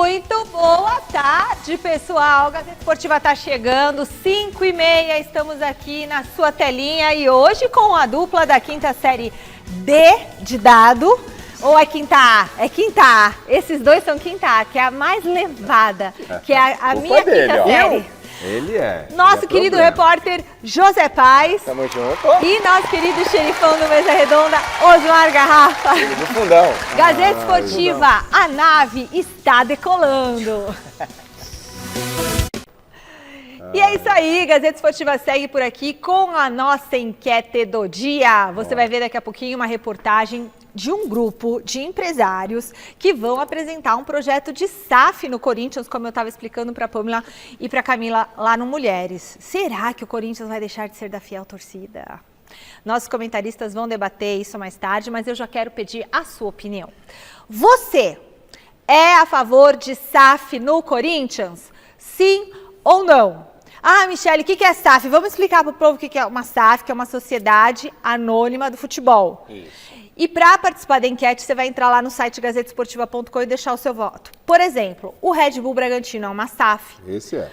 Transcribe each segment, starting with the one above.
Muito boa tarde, pessoal. A Gazeta Esportiva está chegando, 5h30, estamos aqui na sua telinha e hoje com a dupla da quinta série D de dado. Ou é quinta A? É quinta A. Esses dois são quinta A, que é a mais levada, que é a minha dele, quinta série. Ele é. Nosso querido repórter José Paes. Tamo junto. E nosso querido xerifão do Mesa Redonda, Osmar Garrafa. Do fundão. Gazeta Esportiva, a nave está decolando. E é isso aí, Gazeta Esportiva segue por aqui com a nossa enquete do dia. Você vai ver daqui a pouquinho uma reportagem de um grupo de empresários que vão apresentar um projeto de SAF no Corinthians, como eu estava explicando para a Pamela e para a Camila lá no Mulheres. Será que o Corinthians vai deixar de ser da fiel torcida? Nossos comentaristas vão debater isso mais tarde, mas eu já quero pedir a sua opinião. Você é a favor de SAF no Corinthians? Sim ou não? Ah, Michele, o que é SAF? Vamos explicar para o povo o que é uma SAF, que é uma sociedade anônima do futebol. Isso. E para participar da enquete, você vai entrar lá no site gazetesportiva.com e deixar o seu voto. Por exemplo, o Red Bull Bragantino é uma SAF. Esse é.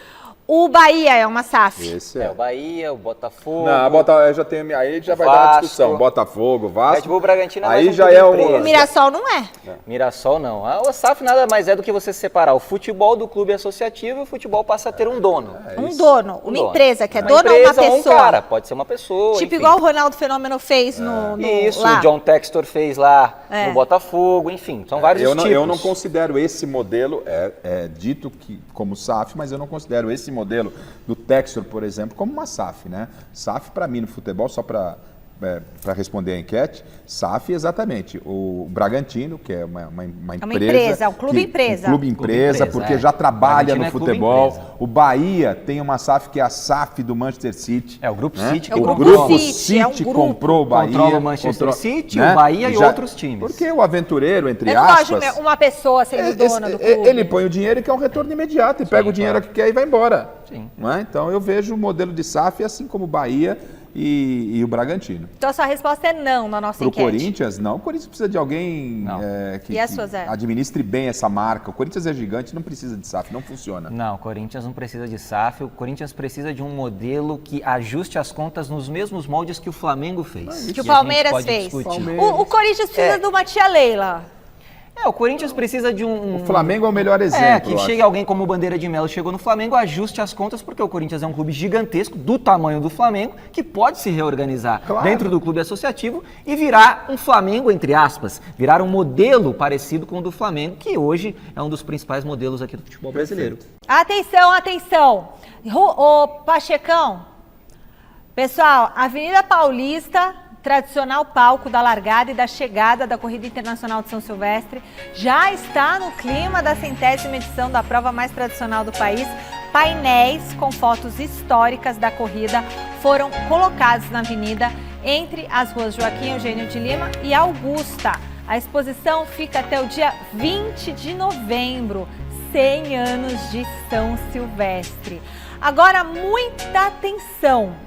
O Bahia é uma SAF. Esse é. O Bahia, o Botafogo. Não, já tem, aí já vai dar uma discussão. Botafogo, Vasco. Red Bull Bragantino é aí mais já é o Mirassol não é. Mirassol não. A SAF nada mais é do que você separar o futebol do clube associativo e o futebol passa a ter um dono. Um dono, uma empresa que é uma dona ou uma empresa pessoa? Ou um cara, pode ser uma pessoa. Tipo enfim. igual o Ronaldo Fenômeno fez no Isso, lá. o John Textor fez lá no Botafogo, enfim, são vários tipos. Eu não considero esse modelo, é dito que como SAF, mas eu não considero esse modelo do Textor, por exemplo, como uma SAF, né? SAF, para mim, no futebol, só para responder a enquete, SAF, exatamente. O Bragantino, que é uma empresa. É um clube empresa. Um clube empresa, porque já trabalha no futebol. O Bahia tem uma SAF que é a SAF do Manchester City. É o Grupo né? City. É o Grupo Grupo City comprou o Bahia. Controla o Manchester City, o Bahia e outros times. Porque o aventureiro, entre Eu aspas... não gosto uma pessoa sendo dona do clube. Ele põe o dinheiro e quer um retorno imediato. E pega o dinheiro que quer e vai embora. Sim. Não é? Então eu vejo o modelo de SAF assim como o Bahia e o Bragantino. Então a sua resposta é não na nossa enquete. Para o Corinthians, não. O Corinthians precisa de alguém que administre bem essa marca. O Corinthians é gigante, não precisa de SAF, não funciona. Não, o Corinthians não precisa de SAF. O Corinthians precisa de um modelo que ajuste as contas nos mesmos moldes que o Flamengo fez. Que o Palmeiras fez. O Corinthians precisa de uma tia Leila. O Corinthians precisa de O Flamengo é o melhor exemplo. Que chegue alguém como o Bandeira de Melo chegou no Flamengo, ajuste as contas, porque o Corinthians é um clube gigantesco, do tamanho do Flamengo, que pode se reorganizar dentro do clube associativo e virar um Flamengo, entre aspas, virar um modelo parecido com o do Flamengo, que hoje é um dos principais modelos aqui do futebol brasileiro. Atenção, atenção. Ô, Pachecão, pessoal, Avenida Paulista, tradicional palco da largada e da chegada da Corrida Internacional de São Silvestre, já está no clima da 100ª edição da prova mais tradicional do país. Painéis com fotos históricas da corrida foram colocados na avenida entre as ruas Joaquim Eugênio de Lima e Augusta. A exposição fica até o dia 20 de novembro, 100 anos de São Silvestre. Agora, muita atenção,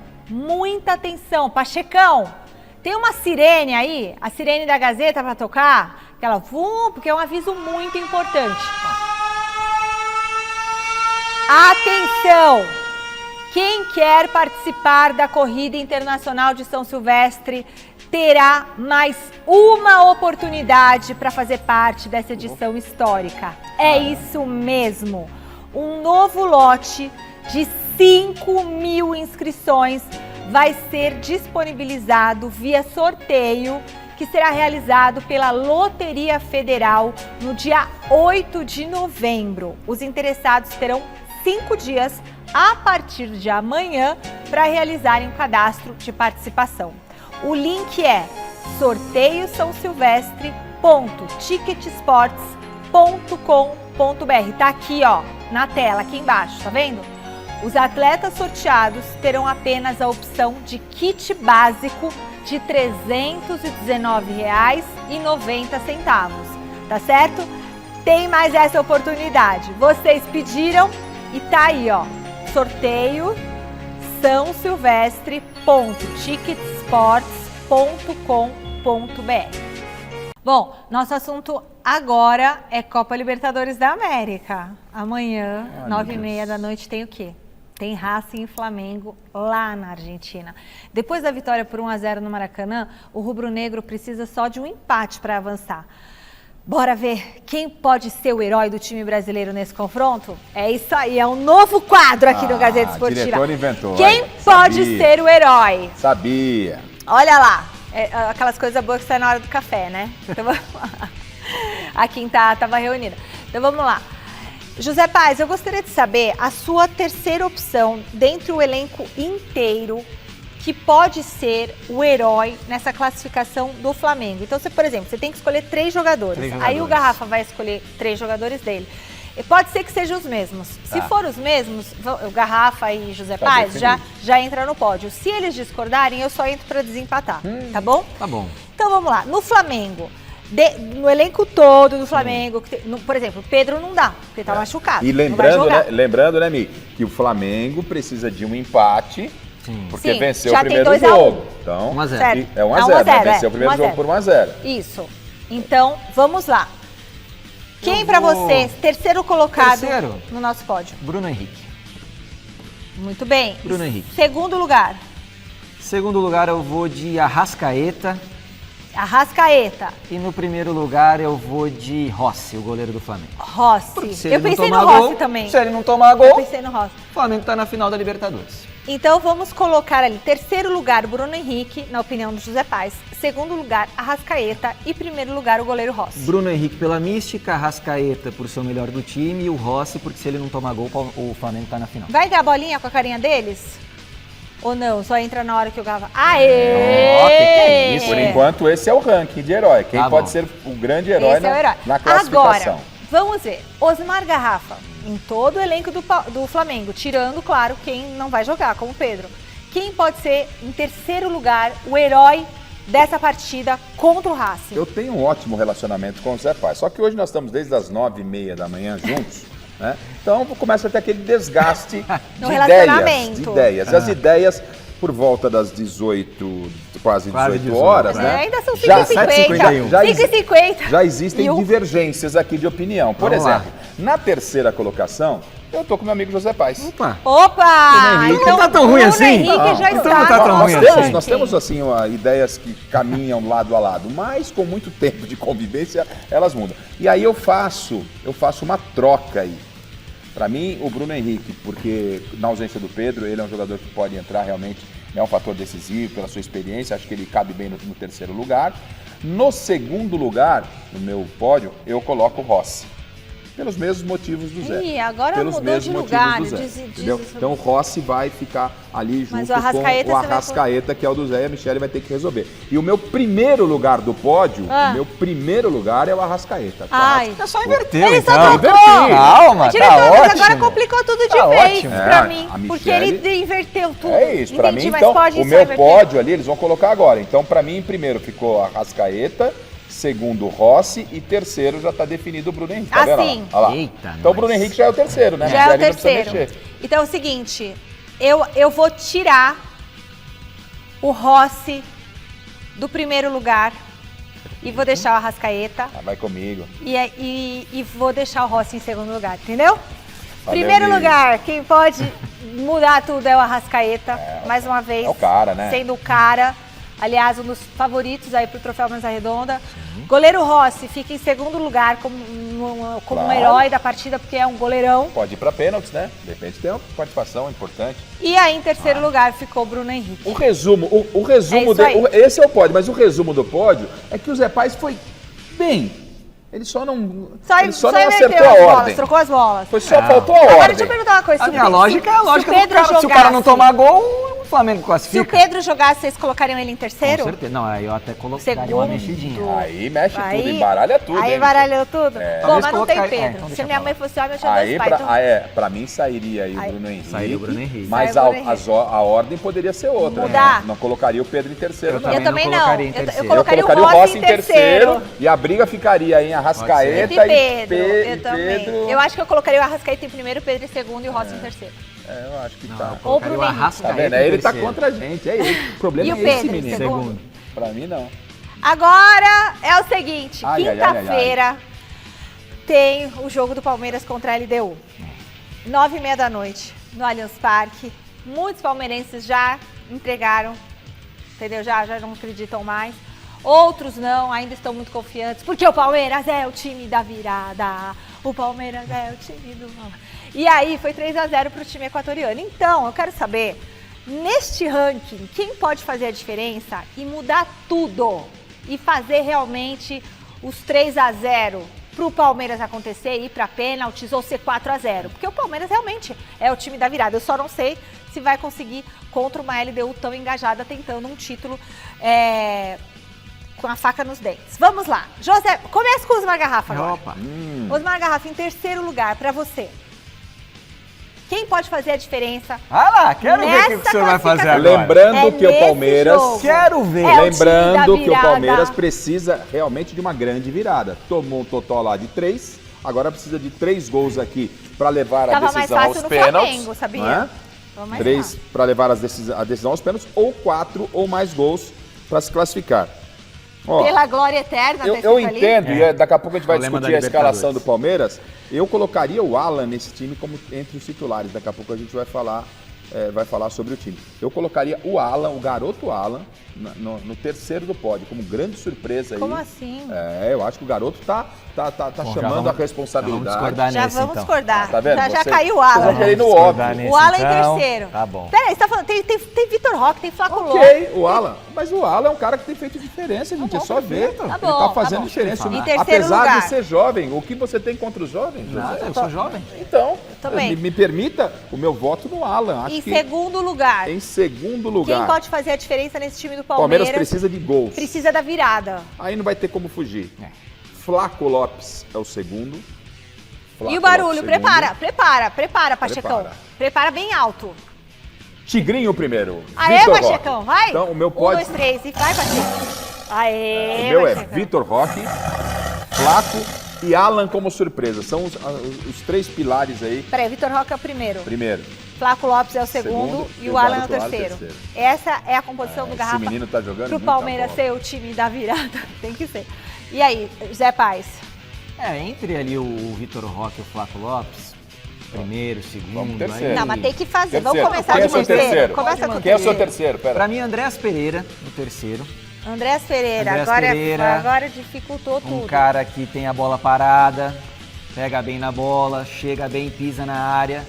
Pachecão. Tem uma sirene aí, a sirene da Gazeta para tocar, aquela porque é um aviso muito importante. Atenção! Quem quer participar da Corrida Internacional de São Silvestre terá mais uma oportunidade para fazer parte dessa edição histórica. É isso mesmo! Um novo lote de 5.000 inscrições vai ser disponibilizado via sorteio, que será realizado pela Loteria Federal no dia 8 de novembro. Os interessados terão 5 dias a partir de amanhã para realizarem o cadastro de participação. O link é sorteiosaosilvestre.ticketsports.com.br. Tá aqui, ó, na tela, aqui embaixo, tá vendo? Os atletas sorteados terão apenas a opção de kit básico de R$ 319,90, tá certo? Tem mais essa oportunidade. Vocês pediram e tá aí, ó. Sorteio sãosilvestre.ticketsports.com.br. Bom, nosso assunto agora é Copa Libertadores da América. Amanhã, Ai, 9h30 da noite, tem o quê? Tem Racing e Flamengo lá na Argentina. Depois da vitória por 1-0 no Maracanã, o rubro-negro precisa só de um empate para avançar. Bora ver quem pode ser o herói do time brasileiro nesse confronto? É isso aí, é um novo quadro aqui no Gazeta Esportiva. O diretor inventou. Quem olha, pode sabia. ser o herói? Sabia. Olha lá, aquelas coisas boas que saem na hora do café, né? Então, vamos lá. A quinta estava reunida. Então vamos lá. José Paz, eu gostaria de saber a sua terceira opção dentre o elenco inteiro que pode ser o herói nessa classificação do Flamengo. Então, por exemplo, você tem que escolher 3 jogadores. Aí o Garrafa vai escolher 3 jogadores dele. E pode ser que sejam os mesmos. Se for os mesmos, o Garrafa e José Paz já entra no pódio. Se eles discordarem, eu só entro para desempatar, tá bom? Tá bom. Então vamos lá. No Flamengo, no elenco todo do Flamengo, por exemplo, o Pedro não dá, porque tá machucado. E lembrando, né, Mi, que o Flamengo precisa de um empate. Sim. Porque Sim, venceu já o primeiro tem 2 a 1. jogo. Então, 1-0. Certo. É 1-0, né? Venceu o primeiro 1 a 0. jogo por 1-0. Isso. Então, vamos lá. Quem pra você, terceiro colocado no nosso pódio? Bruno Henrique. Muito bem. Bruno Henrique. Segundo lugar, Segundo lugar, eu vou de Arrascaeta. Arrascaeta. E no primeiro lugar, eu vou de Rossi, o goleiro do Flamengo. Rossi. Se Eu ele não pensei no tomar Rossi gol, também. Se ele não tomar Eu gol, pensei no Rossi. o Flamengo tá na final da Libertadores. Então vamos colocar ali, terceiro lugar, Bruno Henrique, na opinião do José Paz. Segundo lugar, Arrascaeta. E primeiro lugar, o goleiro Rossi. Bruno Henrique pela mística, Arrascaeta por ser o melhor do time e o Rossi porque se ele não tomar gol, o Flamengo tá na final. Vai ter a bolinha com a carinha deles? Ou não? Só entra na hora que o Gava... Aê! que é isso? Por enquanto, esse é o ranking de herói. Quem Tá pode bom. ser o grande herói, Esse é o herói. na classificação. Agora, vamos ver. Osmar Garrafa, em todo o elenco do Flamengo, tirando, claro, quem não vai jogar, como o Pedro. Quem pode ser, em terceiro lugar, o herói dessa partida contra o Racing? Eu tenho um ótimo relacionamento com o Zé Paz. Só que hoje nós estamos desde as 9h30 da manhã juntos. Né? Então começa a ter aquele desgaste No de relacionamento. ideias. As ideias, por volta das 18, quase 18 horas, né? Ainda são Já- 5h50. 5h50. Já existem E o- divergências aqui de opinião. Por Vamos lá. exemplo, na terceira colocação, eu tô com meu amigo José Paz. Opa! Opa! Henrique. Não tá tão ruim Bruno assim? Henrique Não, já então está não tá no tão nosso ruim assim. Nós ranking. temos assim ideias que caminham lado a lado, mas com muito tempo de convivência elas mudam. E aí eu faço uma troca aí. Para mim, o Bruno Henrique, porque na ausência do Pedro, ele é um jogador que pode entrar realmente, é um fator decisivo pela sua experiência, acho que ele cabe bem no terceiro lugar. No segundo lugar, no meu pódio, eu coloco o Rossi. Pelos mesmos motivos do Zé. Ih, agora Pelos mudou mesmos de motivos lugar, do Zé, diz- entendeu? diz- Então o Rossi vai ficar ali Mas junto o Arrascaeta com o você vai Arrascaeta, que é o do Zé, e a Michele vai ter que resolver. E o meu primeiro lugar do pódio, o meu primeiro lugar é o Arrascaeta. Ai. É só inverter, Ele só então. trocou. Calma, Diretor, tá mas ótimo. agora complicou tudo de Tá vez ótimo. pra É, mim. a Porque Michele- ele inverteu tudo. É isso, pra Entendi, mim, mas então, pode o só meu inverter. pódio ali, eles vão colocar agora. Então, pra mim, primeiro ficou a Arrascaeta, segundo o Rossi e terceiro já tá definido o Bruno Henrique. Tá vendo? Assim. Olha lá. Eita, Então o Bruno nós. Henrique já é o terceiro, né? Já é o Michele não precisa terceiro. mexer. Então é o seguinte, eu vou tirar o Rossi do primeiro lugar e vou deixar o Arrascaeta Ah, vai comigo. e vou deixar o Rossi em segundo lugar, entendeu? Valeu, Primeiro amigo. lugar, quem pode mudar tudo é o Arrascaeta, mais uma vez. é o cara, né? Sendo o cara. Aliás, um dos favoritos aí pro Troféu Mesa Redonda. Goleiro Rossi fica em segundo lugar como um Claro. herói da partida, porque é um goleirão. Pode ir pra pênaltis, né? De repente tem uma participação importante. E aí, em terceiro lugar, ficou o Bruno Henrique. O resumo É isso dele, aí. esse é o pódio, mas o resumo do pódio é que o Zé Paz foi bem. Ele só não Só não inverteu acertou a as bolas, ordem. trocou as bolas. Foi só faltou a Agora, ordem. deixa eu perguntar uma coisa. A se o minha Pedro- lógica é a lógica se o Pedro do cara. Se o cara não jogasse- tomar gol, o Flamengo Se o classifica. Pedro jogasse, vocês colocariam ele em terceiro? Com certeza. Não, aí eu até colocaria Segundo. uma mexidinha. Aí mexe Aí- tudo, embaralha tudo. Aí hein, embaralhou tudo? É. Bom, Talvez mas não tem colocar- Pedro. então Se deixa minha pra mãe lá. fosse homem, eu tinha Aí, dois pais. Então... pra mim sairia aí o Aí- Bruno Henrique. Sairia o Bruno Henrique. Mas Sai o Bruno Henrique. a ordem poderia ser outra. Mudar. Né? Não colocaria o Pedro em terceiro, Eu não. Eu também não não. colocaria em Eu terceiro. Eu colocaria colocaria o Rossi em terceiro. e a briga ficaria em Arrascaeta E Pedro. Eu e também. Pedro. Eu acho que eu colocaria o Arrascaeta em primeiro, o Pedro em segundo e o Rossi em terceiro. É, eu acho que Não, tá. eu Ou colocaria Bruno o Henrique. Arrascaeta Tá vendo? em Ele tá terceiro. contra a gente, é ele. O problema E o é esse, Pedro em menino. segundo? Pra mim, não. Agora é o seguinte, Ai, ai, ai, ai, quinta-feira tem o jogo do Palmeiras contra a LDU. 9h30 da noite, no Allianz Parque. Muitos palmeirenses já entregaram, entendeu? Já não acreditam mais. Outros não, ainda estão muito confiantes, porque o Palmeiras é o time da virada. O Palmeiras é o time do... E aí foi 3-0 para o time equatoriano. Então, eu quero saber, neste ranking, quem pode fazer a diferença e mudar tudo? E fazer realmente os 3-0 para o Palmeiras acontecer, ir para pênaltis ou ser 4-0. Porque o Palmeiras realmente é o time da virada. Eu só não sei se vai conseguir contra uma LDU tão engajada tentando um título com a faca nos dentes. Vamos lá. José, começa com o Osmar Garrafa agora. Opa. Osmar Garrafa, em terceiro lugar, para você. Quem pode fazer a diferença? Ah lá, quero ver o que o senhor vai fazer agora. Lembrando que o Palmeiras... jogo. Quero ver. É o Lembrando time da que o Palmeiras virada. precisa realmente de uma grande virada. Tomou um totó lá de 3, agora precisa de 3 gols aqui para levar a Tava mais decisão fácil aos no pênaltis. Flamengo, sabia? Não é? Tava mais 3 fácil. para levar a decisão aos pênaltis, ou 4 ou mais gols para se classificar. Ó, Pela glória eterna, tá eu escrito ali. entendo, e daqui a pouco a gente vai Problema discutir a da escalação Libertadores. do Palmeiras. Eu colocaria o Alan nesse time como entre os titulares. Daqui a pouco a gente vai falar sobre o time. Eu colocaria o Alan, o garoto Alan, no terceiro do pódio, como grande surpresa aí. Como assim? Eu acho que o garoto tá Bom, chamando a Vamos responsabilidade. discordar Já nesse, vamos então. discordar. Tá vendo? Já Você- caiu o Vocês Alan. vão querer no discordar óbvio. nesse. O Alan em então. terceiro. Tá bom. Peraí, você tá falando, tem Vitor Roque, tem Flaco Lopes. Ok, o Alan. Mas o Alan é um cara que tem feito diferença, gente. É só ver. Tá Ele bom, tá tá fazendo bom. diferença. Em terceiro Apesar lugar. de ser jovem, o que você tem contra os jovens? Nada, José? eu sou jovem. Então, Também. me permita o meu voto no Alan. Acho Em que segundo lugar, em segundo quem lugar, pode fazer a diferença nesse time do o Palmeiras Palmeiras? precisa de gols. Precisa da virada. Aí não vai ter como fugir. É. Flaco Lopes é o segundo. Flaco E o barulho, Lopes, segundo. prepara, Pachecão. Prepara bem alto. Tigrinho o primeiro. Aê, Vitor Pachecão, Roque. vai. Então, o meu 1, pode... 2, 3 e vai, Pacheco. Aê, O meu é Pachecão. Vitor Roque, Flaco e Alan como surpresa. São os 3 pilares aí. Peraí, Vitor Roque é o primeiro. Primeiro, Flaco Lopes é o segundo e o Alan é o garoto terceiro. terceiro. Essa é a composição do esse Garrafa. menino tá jogando Pro muita Palmeiras bola. ser o time da virada. Tem que ser. E aí, Zé Paz? Entre ali o Vitor Roque e o Flaco Lopes, primeiro, segundo. Vamos terceiro. Não, mas tem que fazer. Terceiro. Vamos começar Quem é do seu terceiro. terceiro? Começa com o Quem é o seu terceiro. terceiro? Pera. Pra mim, Andréas Pereira, no terceiro. Andrés Pereira. Andrés Pereira. Agora dificultou tudo. Um cara que tem a bola parada, pega bem na bola, chega bem, pisa na área.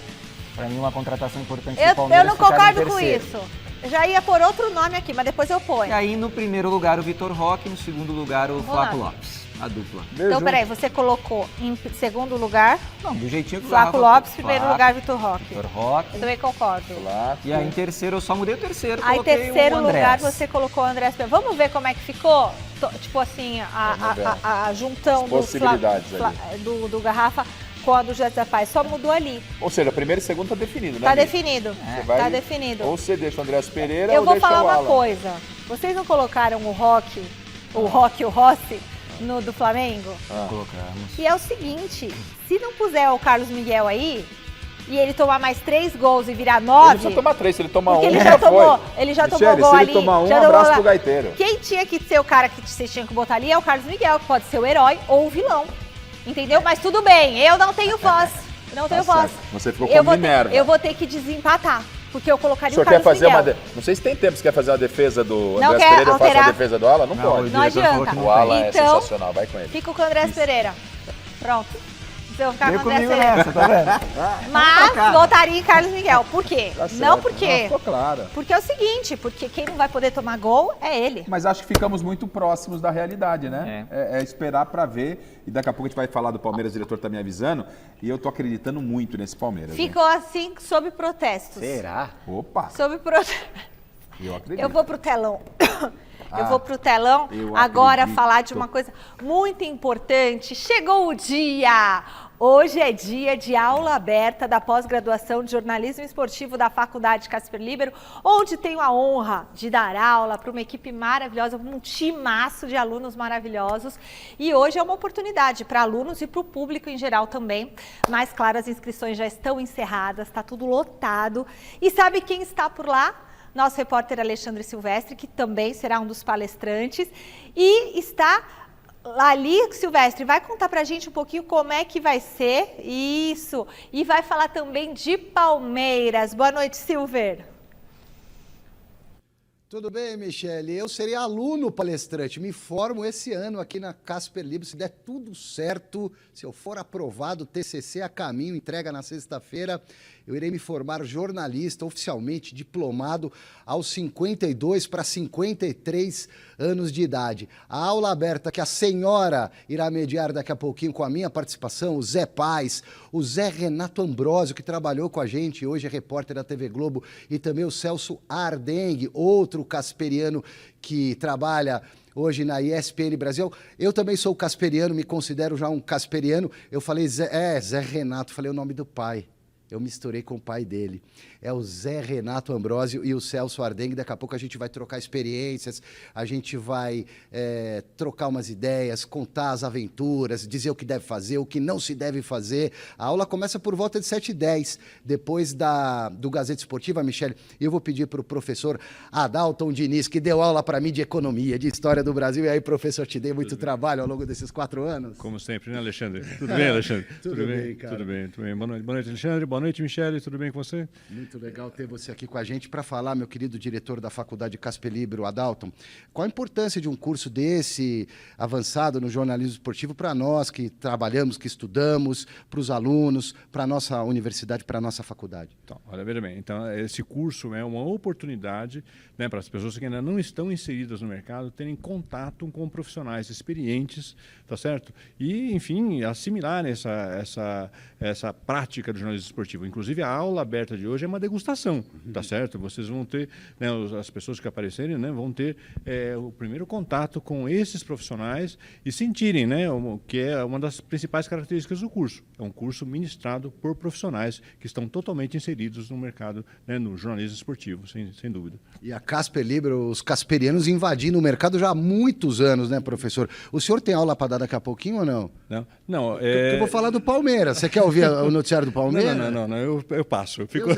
Pra mim, uma contratação importante do Eu Palmeiras. não ficar em concordo com terceiro. isso. Eu já ia pôr outro nome aqui, mas depois eu ponho. E aí, no primeiro lugar, o Vitor Roque, no segundo lugar, o Flaco lá. Lopes. A dupla. Então, peraí, você colocou em segundo lugar Não, do jeitinho que o Flaco Garrafa Lopes, fez. primeiro Flaco, lugar Vitor Roque. Vitor Roque. Eu também concordo. Flaco. E aí, em terceiro, eu só mudei o terceiro. Aí, coloquei terceiro o lugar, Andrés. você colocou o Andrés Pereira. Vamos ver como é que ficou? Tipo assim, Vamos ver. a juntão As do, possibilidades do Garrafa com a do José Paz. Só mudou ali. Ou seja, primeiro e segundo tá definido, né? Tá amigo? definido. Você vai- Tá definido. Ou você deixa o Andrés Pereira Eu ou vou deixa falar o uma Alan. coisa. Vocês não colocaram o Rossi no do Flamengo? Colocamos. E é o seguinte, se não puser o Carlos Miguel aí, e ele tomar mais 3 gols e virar Ele 9... precisa tomar 3, se ele tomar Porque 1, ele já já tomou, foi. ele já Michele, tomou gol se ali. ele tomar 1, já um tomou abraço lá. pro gaiteiro. Quem tinha que ser o cara que vocês tinham que botar ali é o Carlos Miguel, que pode ser o herói ou o vilão. Entendeu? Mas tudo bem, eu não tenho voz. Não tenho Tá voz. certo. Você ficou Eu como vou Minerva. eu vou ter que desempatar, porque eu O colocaria o senhor quer Carlos fazer Miguel. Não sei se tem tempo, você quer fazer uma defesa do Não Andrés quer Pereira, eu faço alterar. a defesa do Alan? Não Não, pode. o Não diretor falou adianta. que não O Alan é Então, sensacional, vai com ele. Fico com o Andrés Pereira. Pronto. Então eu vou ficar Veio com o Andrés comigo Pereira. nessa, tá vendo? Mas votaria em Carlos Miguel. Por quê? Tá certo. Não porque... Ficou claro. Porque é o seguinte, porque quem não vai poder tomar gol é ele. Mas acho que ficamos muito próximos da realidade, né? É esperar pra ver. E daqui a pouco a gente vai falar do Palmeiras, o diretor tá me avisando. E eu tô acreditando muito nesse Palmeiras. hein? Ficou assim, sob protestos. Será? Opa, Sob protestos. eu acredito. Eu vou pro telão. Eu Ah, vou pro telão eu agora acredito. falar de uma coisa muito importante. Chegou o dia! Hoje é dia de aula aberta da pós-graduação de jornalismo esportivo da Faculdade Casper Libero, onde tenho a honra de dar aula para uma equipe maravilhosa, um timaço de alunos maravilhosos. E hoje é uma oportunidade para alunos e para o público em geral também. Mas, claro, as inscrições já estão encerradas, está tudo lotado. E sabe quem está por lá? Nosso repórter Alexandre Silvestre, que também será um dos palestrantes, e está Ali, Silvestre, vai contar pra gente um pouquinho como é que vai ser isso. E vai falar também de Palmeiras. Boa noite, Silver. Tudo bem, Michele? Eu serei aluno palestrante, me formo esse ano aqui na Casper Libero, se der tudo certo, se eu for aprovado, TCC a caminho, entrega na sexta-feira, eu irei me formar jornalista, oficialmente diplomado aos 52 para 53 anos de idade. A aula aberta que a senhora irá mediar daqui a pouquinho com a minha participação, o Zé Paz, o Zé Renato Ambrosio, que trabalhou com a gente, hoje é repórter da TV Globo, e também o Celso Ardengue, outro casperiano que trabalha hoje na ESPN Brasil. Eu também sou casperiano, me considero já um casperiano. Eu falei, Zé Renato, falei o nome do pai. Eu misturei com o pai dele. É o Zé Renato Ambrosio e o Celso Ardengue. Daqui a pouco a gente vai trocar experiências, a gente vai trocar umas ideias, contar as aventuras, dizer o que deve fazer, o que não se deve fazer. A aula começa por volta de 7h10, depois do Gazeta Esportiva, Michele. E eu vou pedir para o professor Adalton Diniz, que deu aula para mim de economia, de história do Brasil. E aí, professor, te dei muito trabalho ao longo desses 4 anos. Como sempre, né, Alexandre? Tudo bem, Alexandre? Tudo bem, cara. Tudo bem, tudo bem. Boa noite, Alexandre. Boa noite, Michele. Tudo bem com você? Muito legal ter você aqui com a gente para falar, meu querido diretor da Faculdade Casper Libero, Adalton, qual a importância de um curso desse avançado no jornalismo esportivo para nós que trabalhamos, que estudamos, para os alunos, para a nossa universidade, para a nossa faculdade? Então, olha, veja bem, então, esse curso é uma oportunidade, né, para as pessoas que ainda não estão inseridas no mercado terem contato com profissionais experientes, tá certo? E, enfim, assimilarem essa prática do jornalismo esportivo. Inclusive, a aula aberta de hoje é uma degustação, tá certo? Vocês vão ter, né, as pessoas que aparecerem, né, vão ter o primeiro contato com esses profissionais e sentirem, né, que é uma das principais características do curso. É um curso ministrado por profissionais que estão totalmente inseridos no mercado, né, no jornalismo esportivo, sem dúvida. E a Casper Libero, os casperianos invadindo o mercado já há muitos anos, né, professor? O senhor tem aula para dar daqui a pouquinho ou não? Não. Eu vou falar do Palmeiras. Você quer ouvir o noticiário do Palmeiras? Não, eu passo. Eu fico...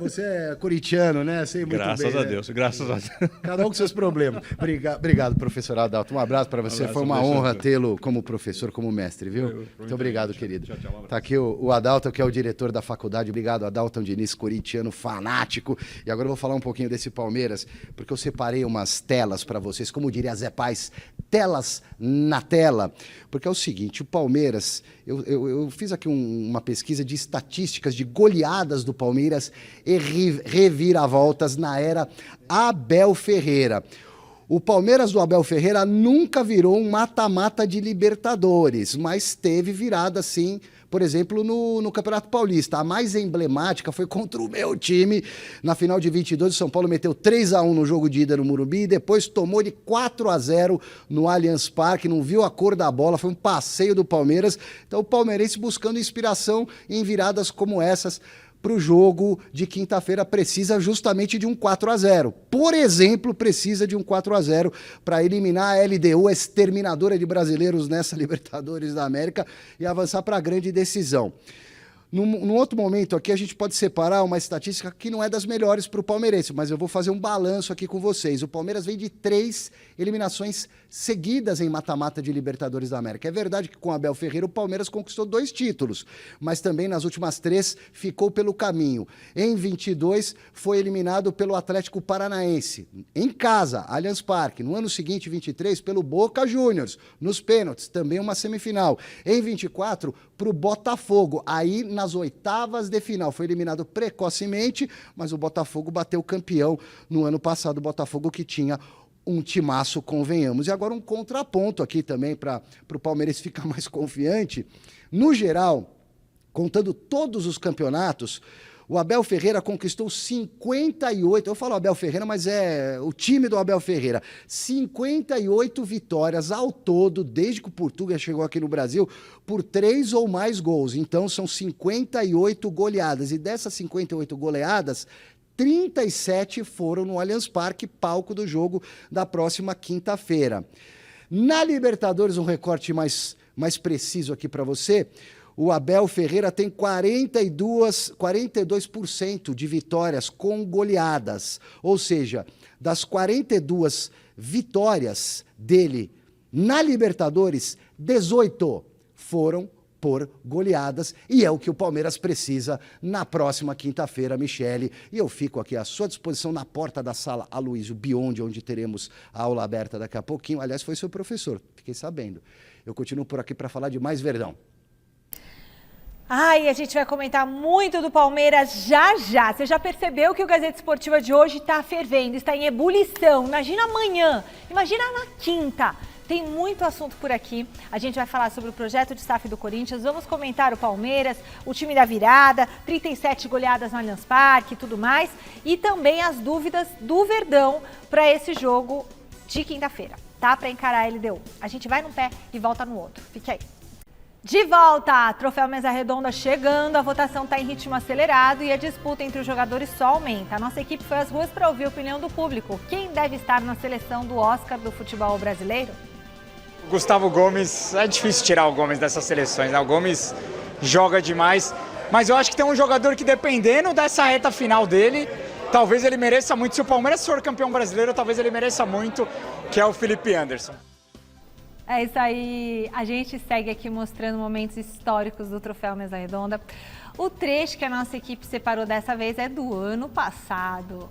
Você é corintiano, né? Sei muito graças bem, a Deus, graças a Deus. Cada um com seus problemas. Obrigado, professor Adalto. Um abraço para você. Foi uma honra tê-lo como professor, como mestre, viu? Muito obrigado, querido. Tchau, Tá aqui o Adalto, que é o diretor da faculdade. Obrigado, Adalton Diniz, corintiano fanático. E agora eu vou falar um pouquinho desse Palmeiras, porque eu separei umas telas para vocês, como diria Zé Paz, telas na tela. Porque é o seguinte, o Palmeiras, eu fiz aqui uma pesquisa de estatísticas de goleadas do Palmeiras e reviravoltas na era Abel Ferreira. O Palmeiras do Abel Ferreira nunca virou um mata-mata de Libertadores, mas teve virada sim, por exemplo, no Campeonato Paulista. A mais emblemática foi contra o meu time. Na final de 22, o São Paulo meteu 3-1 no jogo de ida no Morumbi e depois tomou de 4-0 no Allianz Parque. Não viu a cor da bola, foi um passeio do Palmeiras. Então o palmeirense buscando inspiração em viradas como essas para o jogo de quinta-feira precisa justamente de um 4-0. Por exemplo, precisa de um 4-0 para eliminar a LDU, a exterminadora de brasileiros nessa Libertadores da América, e avançar para a grande decisão. Num outro momento aqui, a gente pode separar uma estatística que não é das melhores para o palmeirense, mas eu vou fazer um balanço aqui com vocês. O Palmeiras vem de 3 eliminações seguidas em mata-mata de Libertadores da América. É verdade que com Abel Ferreira o Palmeiras conquistou 2 títulos, mas também nas últimas 3 ficou pelo caminho. Em 22 foi eliminado pelo Atlético Paranaense, em casa, Allianz Parque. No ano seguinte, 23, pelo Boca Juniors, nos pênaltis, também uma semifinal. Em 24, para o Botafogo, aí nas oitavas de final. Foi eliminado precocemente, mas o Botafogo bateu campeão no ano passado. O Botafogo que tinha um timaço, convenhamos. E agora um contraponto aqui também para o Palmeiras ficar mais confiante. No geral, contando todos os campeonatos, o Abel Ferreira conquistou 58, eu falo Abel Ferreira, mas é o time do Abel Ferreira, 58 vitórias ao todo, desde que o Portuga chegou aqui no Brasil, por 3 ou mais gols. Então são 58 goleadas, e dessas 58 goleadas, 37 foram no Allianz Parque, palco do jogo da próxima quinta-feira. Na Libertadores, um recorte mais preciso aqui para você, o Abel Ferreira tem 42% de vitórias com goleadas. Ou seja, das 42 vitórias dele Na Libertadores, 18 foram por goleadas, e é o que o Palmeiras precisa na próxima quinta-feira, Michele. E eu fico aqui à sua disposição na porta da sala Aloysio Biondi, onde teremos a aula aberta daqui a pouquinho. Aliás, foi seu professor, fiquei sabendo. Eu continuo por aqui para falar de mais Verdão. Ai, a gente vai comentar muito do Palmeiras já já. Você já percebeu que o Gazeta Esportiva de hoje está fervendo, está em ebulição. Imagina amanhã, imagina na quinta. Tem muito assunto por aqui. A gente vai falar sobre o projeto de SAF do Corinthians, vamos comentar o Palmeiras, o time da virada, 37 goleadas no Allianz Parque e tudo mais. E também as dúvidas do Verdão para esse jogo de quinta-feira, tá? Para encarar a LDU. A gente vai num pé e volta no outro. Fique aí. De volta! Troféu Mesa Redonda chegando, a votação está em ritmo acelerado e a disputa entre os jogadores só aumenta. A nossa equipe foi às ruas para ouvir a opinião do público. Quem deve estar na seleção do Oscar do futebol brasileiro? Gustavo Gomes, é difícil tirar o Gomes dessas seleções, né? O Gomes joga demais, mas eu acho que tem um jogador que, dependendo dessa reta final dele, talvez ele mereça muito. Se o Palmeiras for campeão brasileiro, talvez ele mereça muito, que é o Felipe Anderson. É isso aí, a gente segue aqui mostrando momentos históricos do Troféu Mesa Redonda. O trecho que a nossa equipe separou dessa vez é do ano passado.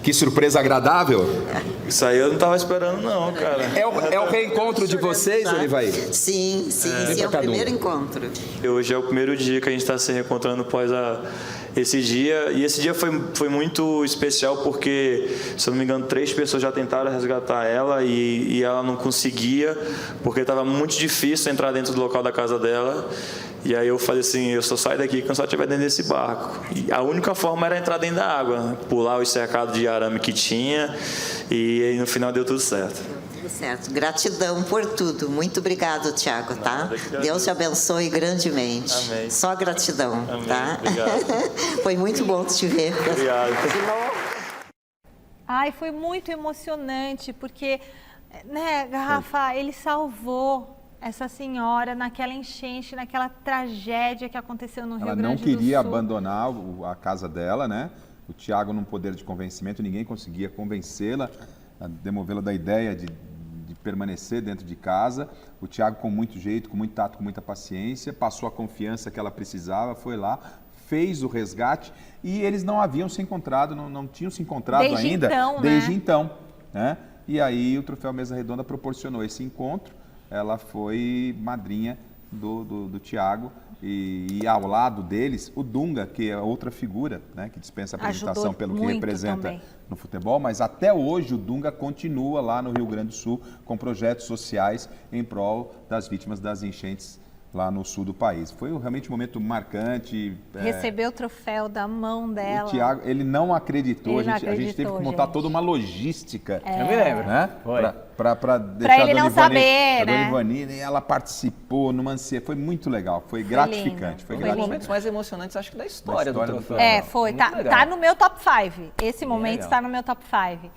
Que surpresa agradável. Isso aí eu não tava esperando não, cara. É o reencontro de vocês, Olivaí? Sim, é o primeiro encontro. Hoje é o primeiro dia que a gente está se reencontrando após esse dia. E esse dia foi muito especial porque, se eu não me engano, 3 pessoas já tentaram resgatar ela e ela não conseguia, porque estava muito difícil entrar dentro do local da casa dela. E aí eu falei assim, eu só saio daqui quando só estiver dentro desse barco. E a única forma era entrar dentro da água, né? Pular os cercados de arame que tinha, e aí no final deu tudo certo. Tudo certo. Gratidão por tudo. Muito obrigado, Thiago, tá? Deus te abençoe grandemente. Amém. Só gratidão, Amém. tá? Obrigado. Foi muito bom te ver. Obrigado. Ai, foi muito emocionante, porque, né, Rafa, ele salvou essa senhora naquela enchente, naquela tragédia que aconteceu no Rio Grande do Sul. Ela não queria abandonar a casa dela, né? O Thiago, num poder de convencimento, ninguém conseguia convencê-la, demovê-la da ideia de permanecer dentro de casa. O Thiago, com muito jeito, com muito tato, com muita paciência, passou a confiança que ela precisava, foi lá, fez o resgate e eles não haviam se encontrado, não tinham se encontrado ainda desde então, né? E aí o Troféu Mesa Redonda proporcionou esse encontro. Ela foi madrinha do Thiago e ao lado deles o Dunga, que é outra figura, né, que dispensa apresentação pelo que representa também no futebol, mas até hoje o Dunga continua lá no Rio Grande do Sul com projetos sociais em prol das vítimas das enchentes lá no sul do país. Foi realmente um momento marcante. Recebeu o troféu da mão dela. O Thiago, ele não acreditou, a gente teve que montar toda uma logística. Eu me lembro. Né? Para deixar pra ele não saber, né? A Dona Ivani, ela participou numa ansia, foi muito legal, foi gratificante. Foi um dos momentos mais emocionantes, acho que da história do troféu. Foi, tá no meu top 5. Esse momento está no meu top 5.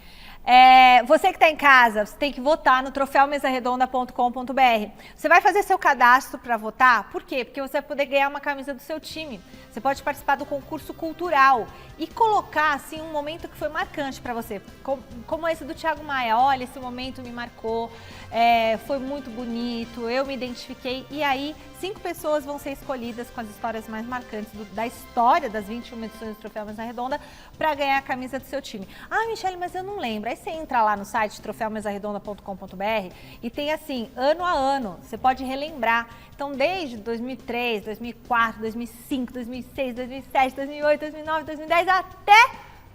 Você que está em casa, você tem que votar no troféumesaredonda.com.br. Você vai fazer seu cadastro para votar? Por quê? Porque você vai poder ganhar uma camisa do seu time. Você pode participar do concurso cultural e colocar assim um momento que foi marcante para você, como esse do Thiago Maia. Olha, esse momento me marcou, foi muito bonito, eu me identifiquei. E aí 5 pessoas vão ser escolhidas com as histórias mais marcantes da história das 21 edições do Troféu Mesa Redonda para ganhar a camisa do seu time. Ah, Michele, mas eu não lembro. Aí você entra lá no site troféumesaredonda.com.br e tem assim, ano a ano, você pode relembrar. Então, desde 2003, 2004, 2005, 2006, 2007, 2008, 2009, 2010, até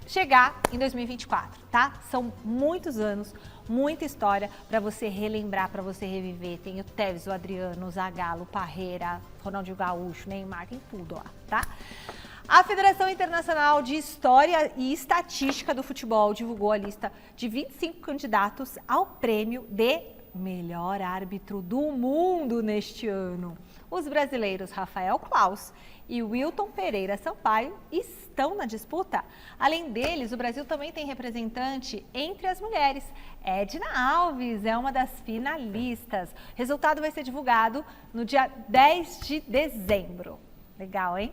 chegar em 2024, tá? São muitos anos, muita história para você relembrar, para você reviver. Tem o Tevez, o Adriano, o Zagallo, o Parreira, Ronaldinho Gaúcho, Neymar, tem tudo lá, tá? A Federação Internacional de História e Estatística do Futebol divulgou a lista de 25 candidatos ao prêmio de melhor árbitro do mundo neste ano. Os brasileiros Rafael Claus e Wilton Pereira Sampaio estão na disputa. Além deles, o Brasil também tem representante entre as mulheres. Edna Alves é uma das finalistas. O resultado vai ser divulgado no dia 10 de dezembro. Legal, hein?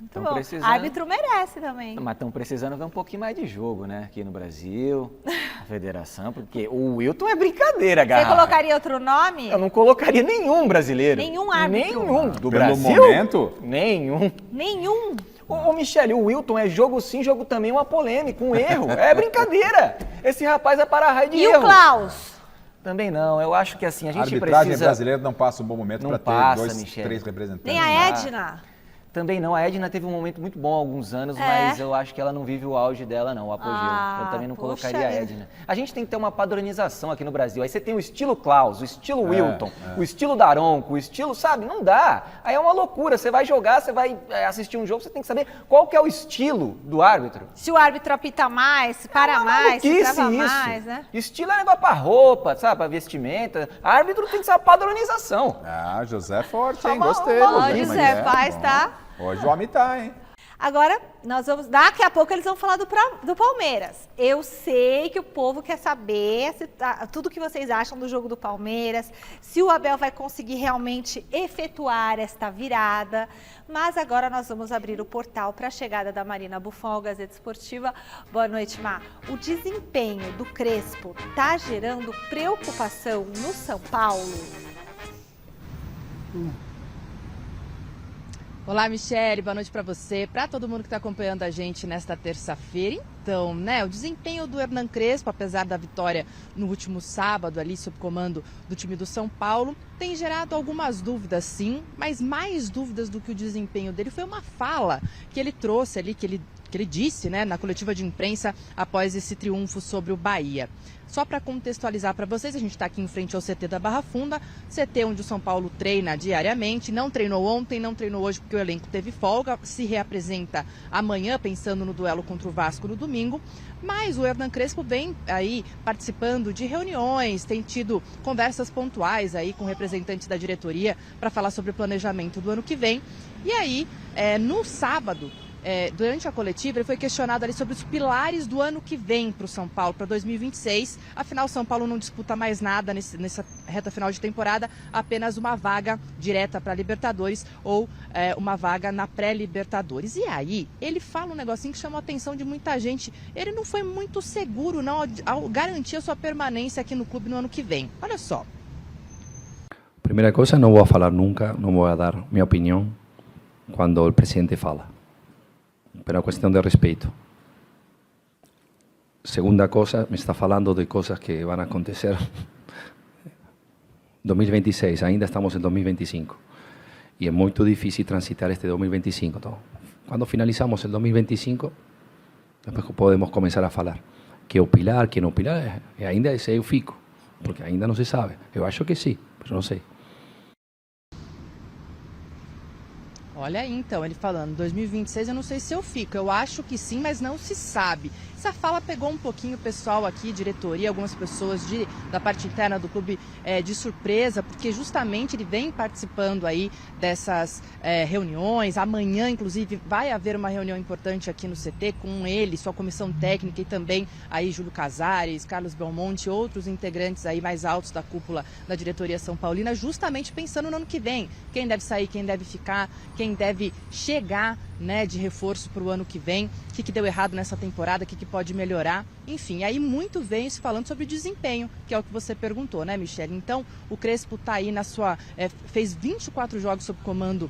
Muito Tão bom. precisando. Árbitro merece também. Mas estão precisando ver um pouquinho mais de jogo, né? Aqui no Brasil, a federação, porque o Wilton é brincadeira, Você Garrafa. colocaria outro nome? Eu não colocaria nenhum brasileiro. Nenhum árbitro? Nenhum. Do Pelo Brasil? momento? Nenhum. Nenhum. Ô, Michele, o Wilton é jogo sim, jogo também, uma polêmica, um erro. É brincadeira. Esse rapaz é para-raio de E erro. o Klaus? Também não. Eu acho que assim, a A gente arbitragem precisa... brasileira não passa um bom momento Não para ter passa, 2, Michele. 3 representantes. Nem a Edna? Também não. A Edna teve um momento muito bom há alguns anos, É. mas eu acho que ela não vive o auge dela, não, o apogeu. Ah, Eu também não poxa colocaria a vida. Edna. A gente tem que ter uma padronização aqui no Brasil. Aí você tem o estilo Klaus, o estilo Wilton, é. o estilo Daronco, o estilo, sabe? Não dá. Aí é uma loucura. Você vai jogar, você vai assistir um jogo, você tem que saber qual que é o estilo do árbitro. Se o árbitro apita mais, se para mais, se Maluquice trava isso. mais, né? Estilo é negócio pra roupa, sabe? Pra vestimenta. Árbitro tem que ser uma padronização. Ah, José é forte, hein? Uma- Gostei. uma- Ó, José, José mas é Paz, bom. tá? Hoje o homem tá, hein? Agora, nós vamos. Daqui a pouco eles vão falar do Palmeiras. Eu sei que o povo quer saber tudo que vocês acham do jogo do Palmeiras, se o Abel vai conseguir realmente efetuar esta virada. Mas agora nós vamos abrir o portal para a chegada da Marina Buffon ao Gazeta Esportiva. Boa noite, Mar. O desempenho do Crespo está gerando preocupação no São Paulo? Olá, Michele, boa noite para você, para todo mundo que está acompanhando a gente nesta terça-feira. Então, né, o desempenho do Hernan Crespo, apesar da vitória no último sábado ali sob comando do time do São Paulo, tem gerado algumas dúvidas, sim, mas mais dúvidas do que o desempenho dele foi uma fala que ele trouxe ali, que ele disse, né, na coletiva de imprensa após esse triunfo sobre o Bahia. Só para contextualizar para vocês, a gente está aqui em frente ao CT da Barra Funda, CT onde o São Paulo treina diariamente, não treinou ontem, não treinou hoje porque o elenco teve folga, se reapresenta amanhã pensando no duelo contra o Vasco no domingo, mas o Hernan Crespo vem aí participando de reuniões, tem tido conversas pontuais aí com representantes da diretoria para falar sobre o planejamento do ano que vem. E aí, no sábado, durante a coletiva, ele foi questionado ali sobre os pilares do ano que vem para o São Paulo, para 2026. Afinal, o São Paulo não disputa mais nada nessa reta final de temporada, apenas uma vaga direta para a Libertadores ou uma vaga na pré-Libertadores. E aí, ele fala um negocinho que chamou a atenção de muita gente. Ele não foi muito seguro não, ao garantir a sua permanência aqui no clube no ano que vem. Olha só. Primeira coisa, não vou falar nunca, não vou dar minha opinião quando o presidente fala. Pero é questão de respeito. Segunda cosa, me está falando de coisas que vão acontecer 2026, ainda estamos em 2025. E é muito difícil transitar este 2025. Então, quando finalizamos o 2025, depois podemos começar a falar. Que o pilar, que não o pilar, ainda esse eu fico, porque ainda não se sabe. Eu acho que sim, mas não sei. Olha aí, então, ele falando, 2026 eu não sei se eu fico, eu acho que sim, mas não se sabe. Essa fala pegou um pouquinho o pessoal aqui, diretoria, algumas pessoas da parte interna do clube de surpresa, porque justamente ele vem participando aí dessas reuniões. Amanhã, inclusive, vai haver uma reunião importante aqui no CT com ele, sua comissão técnica e também aí Júlio Casares, Carlos Belmonte e outros integrantes aí mais altos da cúpula da diretoria São Paulina, justamente pensando no ano que vem. Quem deve sair, quem deve ficar, quem deve chegar, né, de reforço para o ano que vem, o que deu errado nessa temporada, o que pode melhorar, enfim, aí muito vem se falando sobre o desempenho, que é o que você perguntou, né, Michele? Então, o Crespo está aí na sua, fez 24 jogos sob comando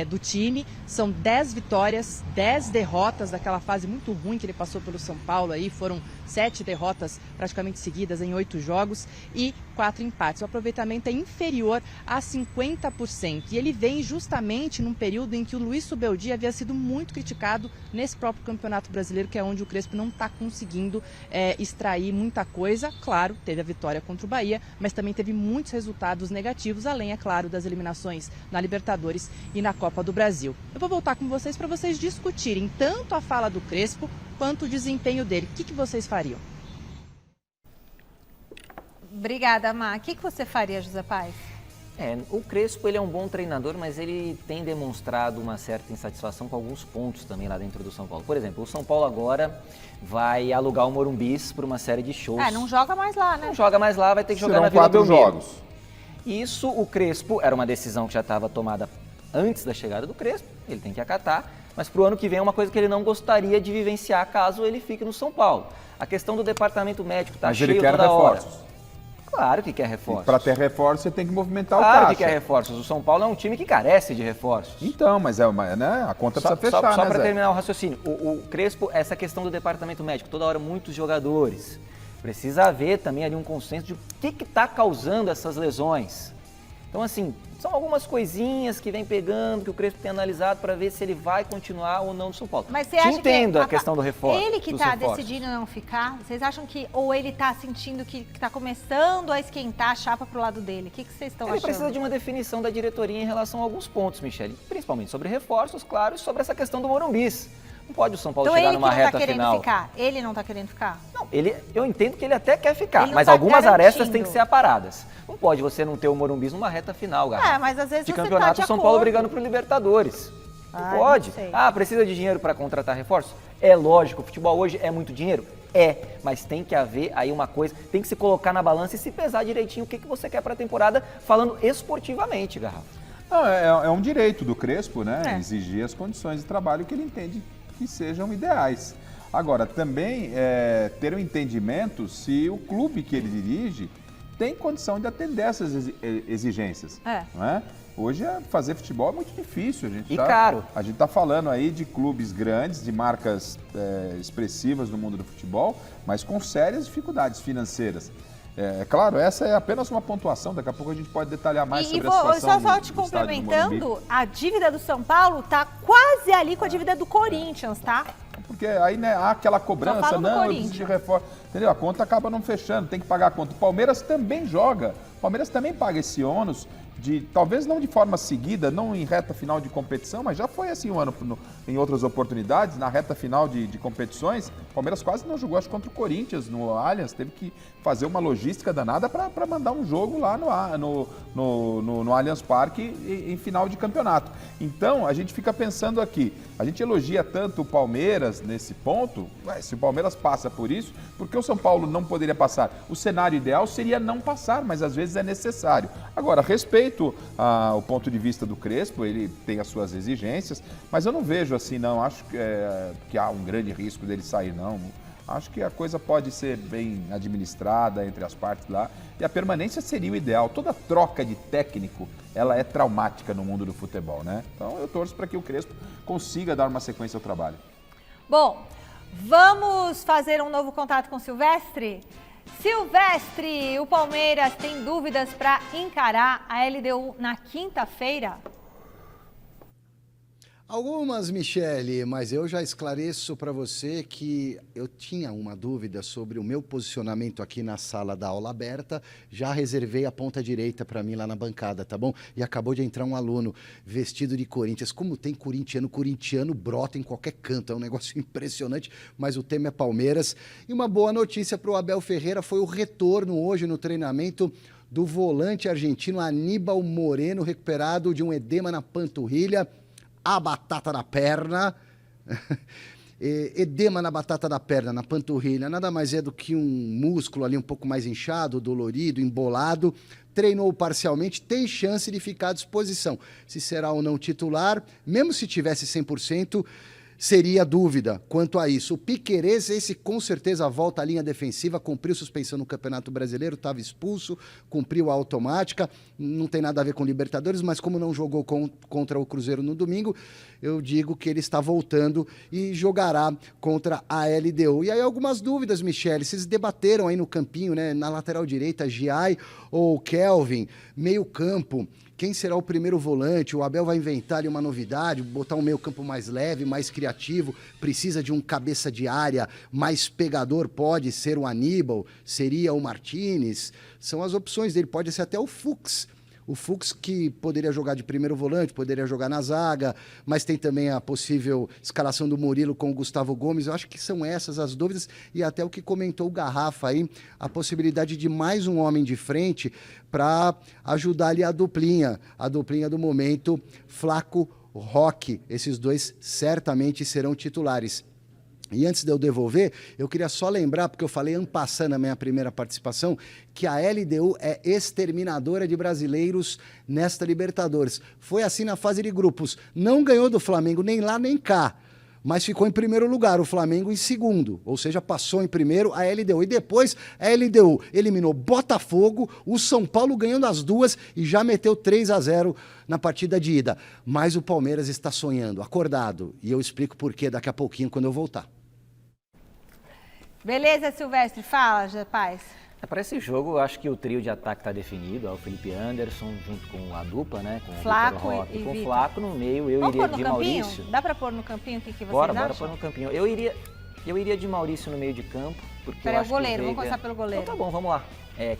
do time, são 10 vitórias, 10 derrotas daquela fase muito ruim que ele passou pelo São Paulo aí, foram 7 derrotas praticamente seguidas em 8 jogos e 4 empates. O aproveitamento é inferior a 50% e ele vem justamente num período em que o Luiz Subeldi havia sido muito criticado nesse próprio Campeonato Brasileiro, que é onde o Crespo não está conseguindo extrair muita coisa. Claro, teve a vitória contra o Bahia, mas também teve muitos resultados negativos, além, é claro, das eliminações na Libertadores e na Copa do Brasil. Eu vou voltar com vocês para vocês discutirem tanto a fala do Crespo quanto o desempenho dele. O que vocês fariam? Obrigada, Má. O que você faria, José Paz? O Crespo ele é um bom treinador, mas ele tem demonstrado uma certa insatisfação com alguns pontos também lá dentro do São Paulo. Por exemplo, o São Paulo agora vai alugar o Morumbis para uma série de shows. Não joga mais lá, né? Não joga mais lá, vai ter que jogar Serão na Vila 4 Belmiro. jogos. Isso, o Crespo, era uma decisão que já estava tomada antes da chegada do Crespo, ele tem que acatar. mas para o ano que vem é uma coisa que ele não gostaria de vivenciar caso ele fique no São Paulo. A questão do departamento médico está cheio toda hora. Claro que quer reforços. Para ter reforços, você tem que movimentar o caixa. Claro que quer reforços. O São Paulo é um time que carece de reforços. Então, mas né, a conta precisa fechar, Só para terminar o raciocínio. O Crespo, essa questão do departamento médico, toda hora muitos jogadores. Precisa haver também ali um consenso de o que está causando essas lesões. Então, assim, são algumas coisinhas que vem pegando, que o Crespo tem analisado para ver se ele vai continuar ou não no São Paulo. Mas você acha entendo a questão do reforço. Ele que está decidindo não ficar, vocês acham que, ou ele está sentindo que está começando a esquentar a chapa pro lado dele? O que vocês estão achando? Ele precisa de uma definição da diretoria em relação a alguns pontos, Michele, principalmente sobre reforços, claro, e sobre essa questão do Morumbis. Não pode o São Paulo chegar numa reta final. Ficar. Ele não está querendo ficar? Não, eu entendo que ele até quer ficar, mas algumas arestas têm que ser aparadas. Não pode você não ter o Morumbis numa reta final, Garrafa. Mas às vezes de você campeonato, tá de São Paulo brigando pro Libertadores. Não pode. Precisa de dinheiro para contratar reforços? É lógico, o futebol hoje é muito dinheiro? Mas tem que haver aí uma coisa, tem que se colocar na balança e se pesar direitinho o que você quer para a temporada, falando esportivamente, Garrafa. Não, é um direito do Crespo, né? Exigir as condições de trabalho que ele entende que sejam ideais. Agora, também ter um entendimento se o clube que ele dirige tem condição de atender essas exigências. Não é? Hoje fazer futebol é muito difícil. Caro. A gente está falando aí de clubes grandes, de marcas expressivas no mundo do futebol, mas com sérias dificuldades financeiras. Claro, essa é apenas uma pontuação, daqui a pouco a gente pode detalhar mais sobre a situação só te complementando, a dívida do São Paulo está quase ali com a dívida do Corinthians, tá? Porque aí, né, há aquela cobrança, não, eu preciso de reforço, entendeu? A conta acaba não fechando, tem que pagar a conta. O Palmeiras também joga, o Palmeiras também paga esse ônus, talvez não de forma seguida, não em reta final de competição, mas já foi assim um ano em outras oportunidades, na reta final de competições, o Palmeiras quase não jogou, acho, contra o Corinthians no Allianz, teve que fazer uma logística danada para mandar um jogo lá no Allianz Parque em final de campeonato. Então, a gente fica pensando aqui, a gente elogia tanto o Palmeiras nesse ponto, se o Palmeiras passa por isso, por que o São Paulo não poderia passar? O cenário ideal seria não passar, mas às vezes é necessário. Agora, respeito o ponto de vista do Crespo, ele tem as suas exigências, mas eu não vejo assim, não, acho que há um grande risco dele sair, não. Acho que a coisa pode ser bem administrada entre as partes lá e a permanência seria o ideal. Toda troca de técnico, ela é traumática no mundo do futebol, né? Então eu torço para que o Crespo consiga dar uma sequência ao trabalho. Bom, vamos fazer um novo contato com o Silvestre? Silvestre, o Palmeiras tem dúvidas para encarar a LDU na quinta-feira? Algumas, Michele, mas eu já esclareço para você que eu tinha uma dúvida sobre o meu posicionamento aqui na sala da aula aberta, já reservei a ponta direita para mim lá na bancada, tá bom? E acabou de entrar um aluno vestido de Corinthians. Como tem corintiano brota em qualquer canto, é um negócio impressionante, mas o tema é Palmeiras. E uma boa notícia para o Abel Ferreira foi o retorno hoje no treinamento do volante argentino Aníbal Moreno, recuperado de um edema na panturrilha. A batata da perna, edema na batata da perna, na panturrilha, nada mais é do que um músculo ali um pouco mais inchado, dolorido, embolado, treinou parcialmente, tem chance de ficar à disposição. Se será ou não titular, mesmo se tivesse 100%, seria dúvida quanto a isso. O Piquerez, esse com certeza volta à linha defensiva, cumpriu suspensão no Campeonato Brasileiro, estava expulso, cumpriu a automática, não tem nada a ver com Libertadores, mas como não jogou contra o Cruzeiro no domingo, eu digo que ele está voltando e jogará contra a LDU. E aí algumas dúvidas, Michele, vocês debateram aí no campinho, né, na lateral direita, Giai ou Kelvin, meio campo, quem será o primeiro volante? O Abel vai inventar ali uma novidade, botar um meio campo mais leve, mais criativo, precisa de um cabeça de área mais pegador, pode ser o Aníbal, seria o Martínez, são as opções dele, pode ser até o Fux. O Fux que poderia jogar de primeiro volante, poderia jogar na zaga, mas tem também a possível escalação do Murilo com o Gustavo Gomes. Eu acho que são essas as dúvidas e até o que comentou o Garrafa aí, a possibilidade de mais um homem de frente para ajudar ali a duplinha do momento, Flaco, Roque. Esses dois certamente serão titulares. E antes de eu devolver, eu queria só lembrar, porque eu falei en passant na minha primeira participação, que a LDU é exterminadora de brasileiros nesta Libertadores. Foi assim na fase de grupos. Não ganhou do Flamengo nem lá nem cá, mas ficou em primeiro lugar, o Flamengo em segundo. Ou seja, passou em primeiro a LDU. E depois a LDU eliminou Botafogo, o São Paulo ganhando as duas e já meteu 3-0 na partida de ida. Mas o Palmeiras está sonhando, acordado. E eu explico por quê daqui a pouquinho quando eu voltar. Beleza, Silvestre? Fala, Zé Paz. Para esse jogo, eu acho que o trio de ataque está definido. É o Felipe Anderson, junto com a dupla, né? Com o Flaco Vitor Roque, e com o Vitor. Flaco no meio. Eu Vamos iria pôr no de campinho? Maurício. Dá pra pôr no campinho? O que vocês Bora acham? pôr no campinho. Eu iria de Maurício no meio de campo. Porque Peraí, eu o acho goleiro. que o Vamos Veiga... começar pelo goleiro. Então tá bom, vamos lá.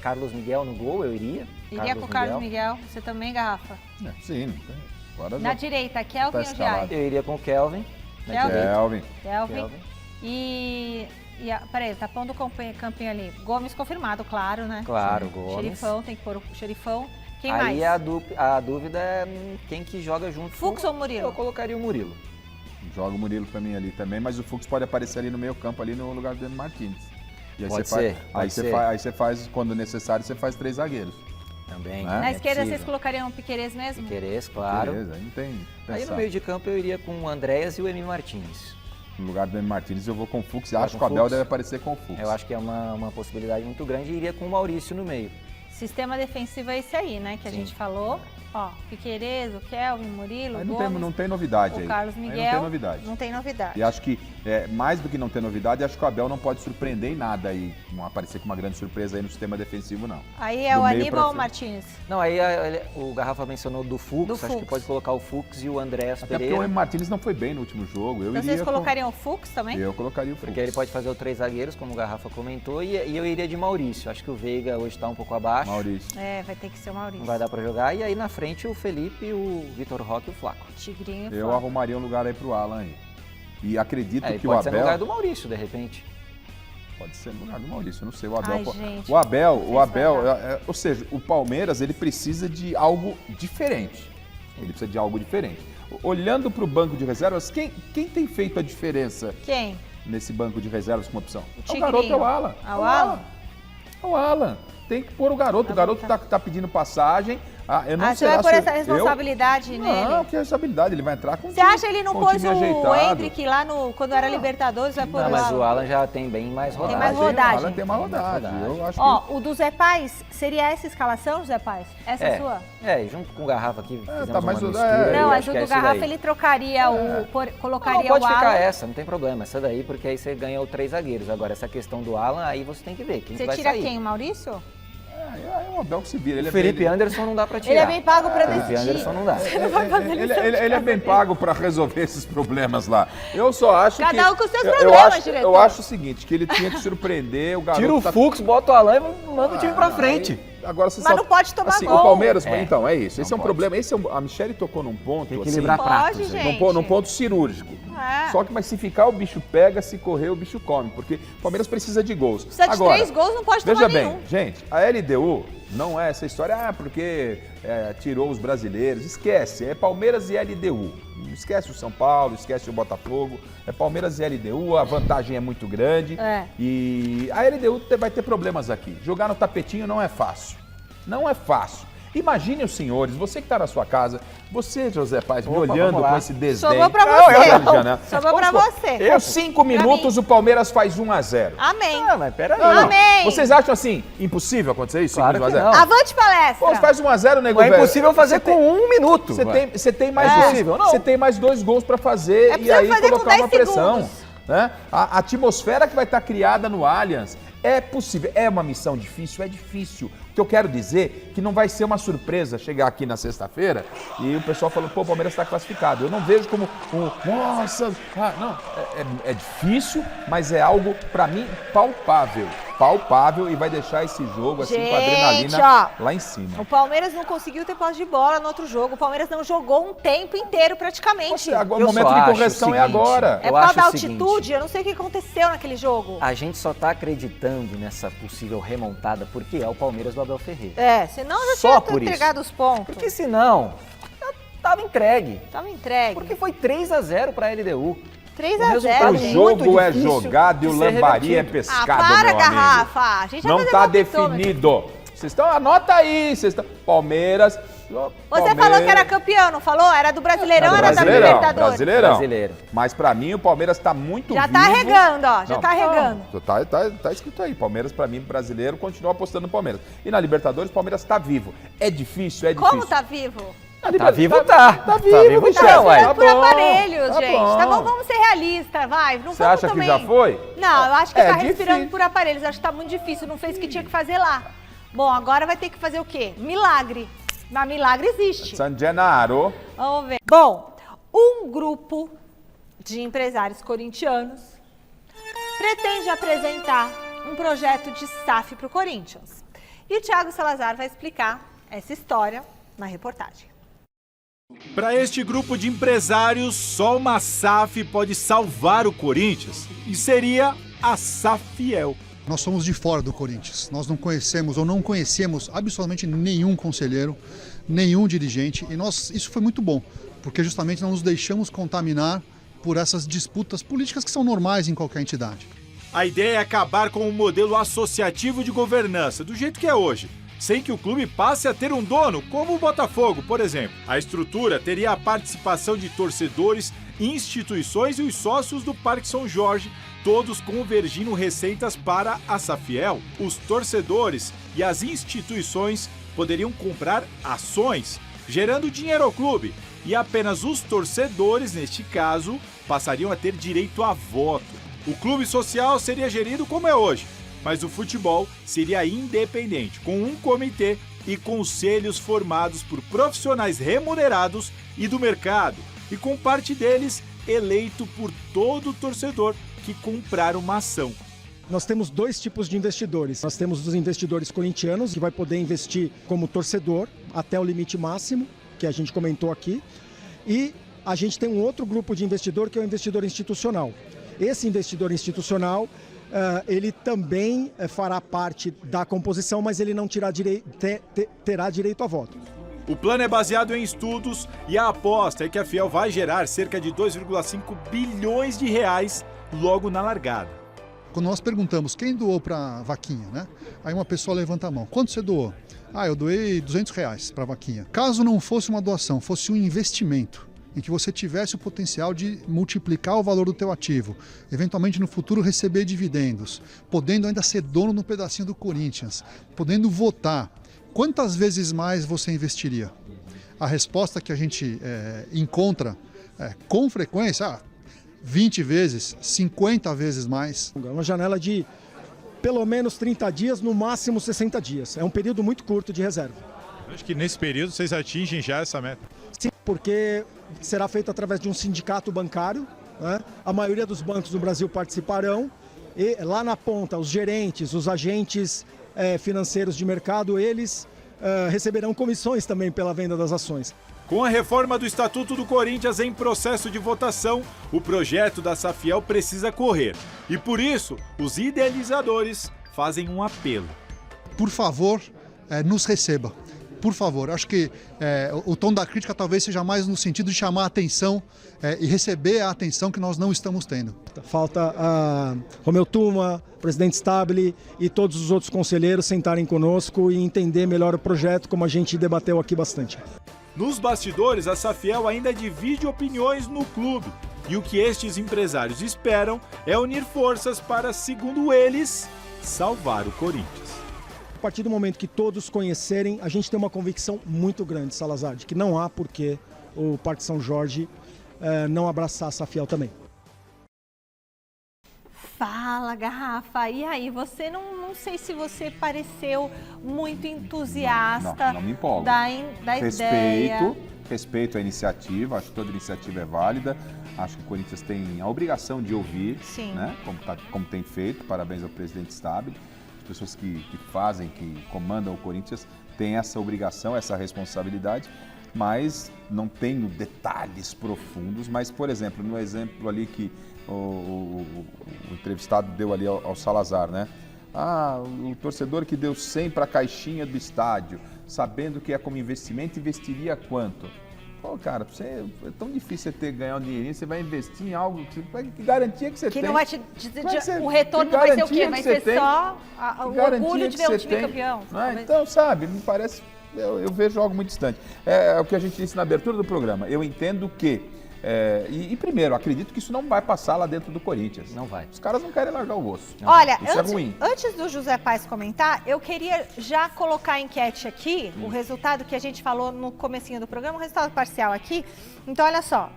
Carlos Miguel no gol, eu iria. Iria com o Carlos Miguel. Você também, Garrafa? Sim, não tem. Agora Na já direita, Kelvin ou escalado. Giai? Eu iria com o Kelvin. na Kelvin. direita. Kelvin. Peraí, tá pondo o campinho ali. Gomes confirmado, claro, né? Claro, Gomes. Xerifão, tem que pôr o Xerifão. Quem Aí mais? a dúvida é quem que joga junto. Fux ou Murilo? Eu colocaria o Murilo. Joga o Murilo pra mim ali também, mas o Fux pode aparecer ali no meio campo, ali no lugar do Eno Martins. E aí Pode você ser, faz, pode aí você ser. faz, aí você faz, quando necessário, você faz 3 zagueiros. Também. Né? Na é esquerda possível. vocês colocariam o Piquerez mesmo? Piquerez, claro. Beleza, aí não tem Aí pensar. no meio de campo eu iria com o Andréas e o Emi Martins. No lugar do Eno Martins eu vou com o Fux. Vai Acho com que o Abel Fux? deve aparecer com o Fux. Eu acho que é uma possibilidade muito grande e iria com o Maurício no meio. Sistema defensivo é esse aí, né? Que a Sim. gente falou. Ó, Piquerez, o Kelvin, o Murilo, Aí o não Gomes, tem, não tem novidade o aí. Carlos Aí Miguel. não tem novidade. Não tem novidade. E acho que, mais do que não ter novidade, acho que o Abel não pode surpreender em nada aí. Não aparecer com uma grande surpresa aí no sistema defensivo, não. Aí é Do o meio Aníbal pra ou o frente. Martins? Não, aí o Garrafa mencionou do Fux, Do acho Fux. que pode colocar o Fux e o Andréas Até porque Pereira. o Eno Martins não foi bem no último jogo. Eu Então iria vocês colocariam o Fux também? Eu colocaria o Fux. Porque ele pode fazer o 3 zagueiros, como o Garrafa comentou, e eu iria de Maurício. Acho que o Veiga hoje está um pouco abaixo. Maurício. É, vai ter que ser o Maurício. Não vai dar para jogar. E aí na frente o Felipe, o Vitor Roque e o Flaco. Tigrinho e Eu Flávio. arrumaria um lugar aí pro Alan aí. E acredito Ele que o pode ser no Abel... lugar do Maurício, de repente. Pode ser no lugar do Maurício, eu não sei. O Abel, Ai, gente, o Abel, não sei o Abel se vai ou seja, o Palmeiras ele precisa de algo diferente. Ele precisa de algo diferente. Olhando para o banco de reservas, quem tem feito a diferença Quem? nesse banco de reservas como opção? O Tigrinho. garoto é o Alan. Ah, o Alan? É o Alan. Tem que pôr o garoto. O garoto tá pedindo passagem. Eu não Ah, sei. você vai pôr essa eu- responsabilidade nele? Não, que responsabilidade. Ele vai entrar com Você acha ele não com pôs time o ajeitado. Hendrick lá quando era Libertadores? Vai pôr Não, o mas Alan? o Alan já tem bem mais rodagem. mais O rodagem. Alan tem mais rodagem. Eu acho Ó, o do Zé Paz, seria essa escalação, Zé Paz? Essa é sua? Junto com o Garrafa aqui, fizemos tá, mas uma o- mistura. é, eu Não, acho mas que o é do esse Garrafa daí. ele trocaria colocaria Não, pode o ficar Alan. essa, não tem problema, essa daí, porque aí você ganha o 3 zagueiros. Agora, essa questão do Alan, aí você tem que ver quem Você que vai tira sair. quem, o Maurício? É o Abel que se vira. Ele O Felipe é bem, Anderson não dá pra tirar. Ele é bem pago pra Felipe decidir. Anderson não dá. ele é bem pago para resolver esses problemas lá. Eu só acho que... Cada um com seus eu problemas, acho, diretor. Eu acho o seguinte, que ele tinha que surpreender o garoto... Tira o tá- Fux, bota o Alan e manda o time pra frente. Agora você Mas não pode tomar assim, gol. O Palmeiras, É. então, é isso. Esse é um pode. problema. A Michele tocou num ponto, Tem que assim, equilibrar pratos. Pode, aí. gente. num ponto cirúrgico. É. Só que, mas se ficar, o bicho pega, se correr, o bicho come. Porque o Palmeiras precisa de gols. Precisa de Agora, 3 gols, não pode veja tomar bem, nenhum. gente, a LDU não é essa história, porque tirou os brasileiros. Esquece, é Palmeiras e LDU. Esquece o São Paulo, esquece o Botafogo. É Palmeiras e LDU, a vantagem é muito grande. É. E a LDU vai ter problemas aqui. Jogar no tapetinho não é fácil. Não é fácil. Imagine os senhores, você que está na sua casa, você, José Paz, me Opa, olhando vamos lá. com esse desdém. Sobrou pra Não, você. eu não, Janela. Sobrou pra Vamos supor, você. Eu, 5 minutos, o Palmeiras faz 1-0. Amém. Ah, mas peraí. Não, não. Amém. Vocês acham assim, impossível acontecer isso? Claro 5 que a 0? não. Avante palestra. Pô, faz 1-0, nego Não é velho. impossível fazer Você com 1 minuto. Você tem mais É dois, possível, não. você tem mais 2 gols para fazer É e possível aí fazer com colocar 10 uma pressão. segundos. Né? A atmosfera que vai estar criada no Allianz é possível. É uma missão difícil? É difícil. O que eu quero dizer é que não vai ser uma surpresa chegar aqui na sexta-feira e o pessoal falando, pô, o Palmeiras está classificado. Eu não vejo como nossa, não. É difícil, mas é algo, para mim, palpável. Palpável e vai deixar esse jogo assim com a adrenalina ó, lá em cima. O Palmeiras não conseguiu ter posse de bola no outro jogo. O Palmeiras não jogou um tempo inteiro praticamente. Agora, Eu o momento só de acho correção o é seguinte, agora. É eu por causa acho da o seguinte, altitude, eu não sei o que aconteceu naquele jogo. A gente só tá acreditando nessa possível remontada porque é o Palmeiras do Abel Ferreira. É, senão já Só tinha por isso. entregado os pontos. Porque senão, já tava entregue. Tava entregue. Porque foi 3 a 0 pra LDU. 3-0, O gente. jogo é difícil jogado e o de ser lambari é revertido. pescado, Para, meu Garrafa. A amigo. gente já Não fez tá a opção, definido. Vocês estão, anota aí. Vocês estão, Palmeiras. Você falou que era campeão, não falou? Era do Brasileirão ou era da Libertadores? Brasileirão. Mas pra mim o Palmeiras tá muito Já vivo. tá regando, ó. Já Não, tá regando. Tá escrito aí. Palmeiras, pra mim, brasileiro, continua apostando no Palmeiras. E na Libertadores, o Palmeiras tá vivo. É difícil, é difícil. Como tá vivo? Tá vivo, tá. Tá vivo, então, ué. Tá por aparelhos, tá gente. bom. Tá bom, vamos ser realistas, vai. Não Você vamos acha também... que já foi? Não, eu acho que É tá difícil. respirando por aparelhos. Acho que tá muito difícil. Não fez o que tinha que fazer lá. Bom, agora vai ter que fazer o quê? Milagre. Mas milagre existe. San Gennaro. Vamos ver. Bom, um grupo de empresários corintianos pretende apresentar um projeto de SAF para o Corinthians. E o Thiago Salazar vai explicar essa história na reportagem. Para este grupo de empresários, só uma SAF pode salvar o Corinthians, e seria a Safiel. Nós somos de fora do Corinthians, nós não conhecemos ou não conhecemos absolutamente nenhum conselheiro, nenhum dirigente, e isso foi muito bom, porque justamente não nos deixamos contaminar por essas disputas políticas que são normais em qualquer entidade. A ideia é acabar com o modelo associativo de governança, do jeito que é hoje, sem que o clube passe a ter um dono, como o Botafogo, por exemplo. A estrutura teria a participação de torcedores, instituições e os sócios do Parque São Jorge, todos convergindo receitas para a Safiel. Os torcedores e as instituições poderiam comprar ações, gerando dinheiro ao clube, e apenas os torcedores, neste caso, passariam a ter direito a voto. O clube social seria gerido como é hoje, mas o futebol seria independente, com um comitê e conselhos formados por profissionais remunerados e do mercado, e com parte deles eleito por todo torcedor que comprar uma ação. Nós temos dois tipos de investidores. Nós temos os investidores corintianos, que vai poder investir como torcedor até o limite máximo, que a gente comentou aqui. E a gente tem um outro grupo de investidor, que é o investidor institucional. Esse investidor institucional, ele também fará parte da composição, mas ele não terá direito a voto. O plano é baseado em estudos e a aposta é que a Fiel vai gerar cerca de 2,5 bilhões de reais logo na largada. Quando nós perguntamos quem doou para a vaquinha, né? Aí uma pessoa levanta a mão. Quanto você doou? Eu doei R$200 para a vaquinha. Caso não fosse uma doação, fosse um investimento, em que você tivesse o potencial de multiplicar o valor do teu ativo, eventualmente no futuro receber dividendos, podendo ainda ser dono no pedacinho do Corinthians, podendo votar, quantas vezes mais você investiria? A resposta que a gente encontra com frequência, 20 vezes, 50 vezes mais. Uma janela de pelo menos 30 dias, no máximo 60 dias. É um período muito curto de reserva. Acho que nesse período vocês atingem já essa meta. Sim, porque será feito através de um sindicato bancário, né? A maioria dos bancos no Brasil participarão, e lá na ponta, os gerentes, os agentes financeiros de mercado, eles receberão comissões também pela venda das ações. Com a reforma do Estatuto do Corinthians em processo de votação, o projeto da Safiel precisa correr. E por isso, os idealizadores fazem um apelo. Por favor, nos receba. Por favor, acho que o tom da crítica talvez seja mais no sentido de chamar a atenção e receber a atenção que nós não estamos tendo. Falta a Romeu Tuma, presidente Stabile e todos os outros conselheiros sentarem conosco e entender melhor o projeto, como a gente debateu aqui bastante. Nos bastidores, a Safiel ainda divide opiniões no clube. E o que estes empresários esperam é unir forças para, segundo eles, salvar o Corinthians. A partir do momento que todos conhecerem, a gente tem uma convicção muito grande, Salazar, de que não há por que o Parque São Jorge não abraçar a Safiel também. Fala, Garrafa. E aí, você não sei se você pareceu muito entusiasta Não me empolgo. da ideia. Respeito a iniciativa, acho que toda iniciativa é válida. Acho que o Corinthians tem a obrigação de ouvir, né? Como tem feito. Parabéns ao presidente Stabile. As pessoas que fazem, que comandam o Corinthians têm essa obrigação, essa responsabilidade, mas não tenho detalhes profundos. Mas, por exemplo, no exemplo ali que o entrevistado deu ali ao Salazar, né? O torcedor que deu 100 para a caixinha do estádio, sabendo que é como investimento, investiria quanto? Pô, cara, é tão difícil você ganhar um dinheirinho, você vai investir em algo, que garantia que você tem? Que não vai te... o retorno não vai ser o quê? Vai ser só o orgulho de ver o time campeão. Então, sabe, me parece... Eu vejo algo muito distante. É o que a gente disse na abertura do programa. Eu entendo que... primeiro, acredito que isso não vai passar lá dentro do Corinthians. Não vai. Os caras não querem largar o osso. Olha, isso é ruim. Antes do José Paes comentar, eu queria já colocar a enquete aqui, o resultado que a gente falou no comecinho do programa, o resultado parcial aqui. Então, olha só.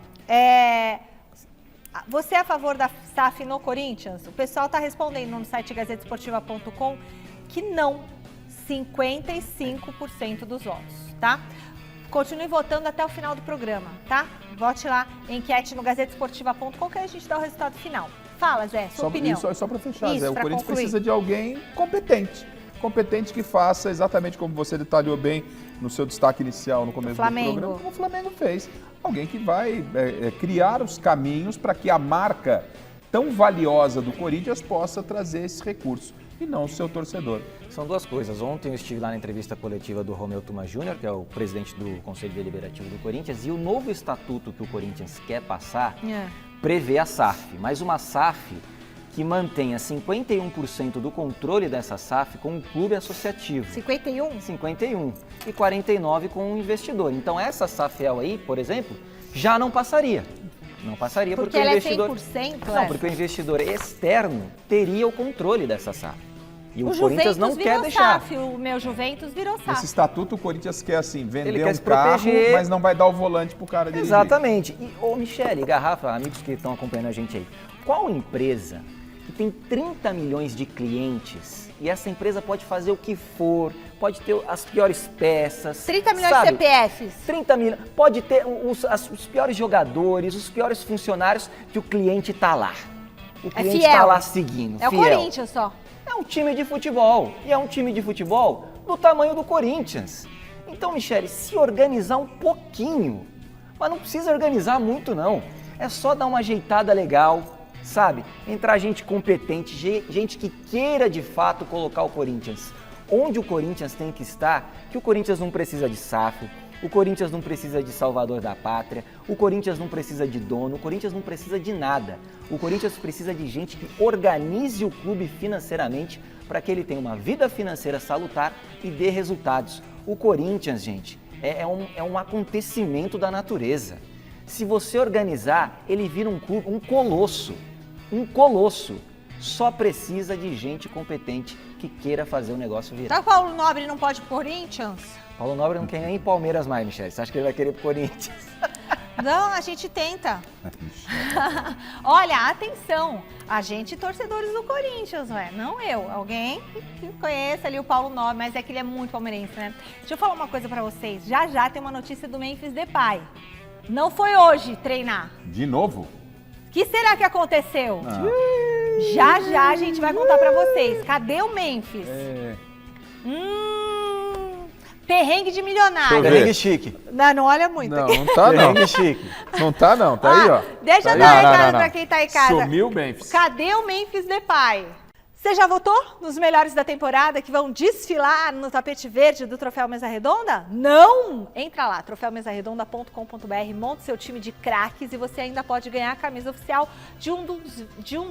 Você é a favor da SAF no Corinthians? O pessoal está respondendo no site gazetesportiva.com que não. 55% dos votos, tá? Continue votando até o final do programa, tá? Vote lá, enquete no gazetesportiva.com que a gente dá o resultado final. Fala, Zé, sua opinião. Só para fechar, Zé, o Corinthians concluir. precisa de alguém competente que faça exatamente como você detalhou bem no seu destaque inicial no começo do programa, como o Flamengo fez. Alguém que vai criar os caminhos para que a marca tão valiosa do Corinthians possa trazer esse recurso e não o seu torcedor. São duas coisas. Ontem eu estive lá na entrevista coletiva do Romeu Tuma Júnior, que é o presidente do Conselho Deliberativo do Corinthians, e o novo estatuto que o Corinthians quer passar prevê a SAF, mas uma SAF que mantenha 51% do controle dessa SAF com o clube associativo. 51? 51. E 49% com o investidor. Então essa SAFEL aí, por exemplo, já não passaria. Não passaria porque o investidor... Porque ela é 100%? Não, porque o investidor externo teria o controle dessa SAF. E o Corinthians não quer deixar. SAF, o meu Juventus virou SAF. Esse estatuto o Corinthians quer assim, vender quer um carro, proteger. mas não vai dar o volante pro cara dirigir. Exatamente. E, Michele, Garrafa, amigos que estão acompanhando a gente aí, qual empresa que tem 30 milhões de clientes e essa empresa pode fazer o que for, pode ter as piores peças. 30 milhões de CPFs. 30 milhões. Pode ter os piores jogadores, os piores funcionários que o cliente tá lá. O cliente tá lá seguindo. É fiel. O Corinthians só. É um time de futebol. E é um time de futebol do tamanho do Corinthians. Então, Michele, se organizar um pouquinho, mas não precisa organizar muito não. É só dar uma ajeitada legal, sabe? Entrar gente competente, gente que queira de fato colocar o Corinthians onde o Corinthians tem que estar, que o Corinthians não precisa de SAF, o Corinthians não precisa de salvador da pátria, o Corinthians não precisa de dono, o Corinthians não precisa de nada. O Corinthians precisa de gente que organize o clube financeiramente para que ele tenha uma vida financeira salutar e dê resultados. O Corinthians, gente, é um acontecimento da natureza. Se você organizar, ele vira um clube, um colosso. Um colosso. Só precisa de gente competente que queira fazer o negócio virar. Tá, Paulo Nobre não pode ir pro Corinthians? Paulo Nobre não quer nem ir Palmeiras mais, Michele. Você acha que ele vai querer ir pro Corinthians? Não, a gente tenta. Olha, atenção. A gente torcedores do Corinthians, não eu. Alguém que conheça ali o Paulo Nobre, mas é que ele é muito palmeirense, né? Deixa eu falar uma coisa pra vocês. Já tem uma notícia do Memphis Depay. Não foi hoje treinar. De novo? O que será que aconteceu? Já a gente vai contar pra vocês. Cadê o Memphis? Perrengue de milionário. Perrengue chique. Não olha muito. Não tá não. Perrengue chique. Não tá não, tá aí ó. Deixa eu tá dar recado pra quem tá em casa. Sumiu o Memphis. Cadê o Memphis Depay? Você já votou nos melhores da temporada que vão desfilar no tapete verde do Troféu Mesa Redonda? Não! Entra lá, troféumesarredonda.com.br, monta seu time de craques e você ainda pode ganhar a camisa oficial de um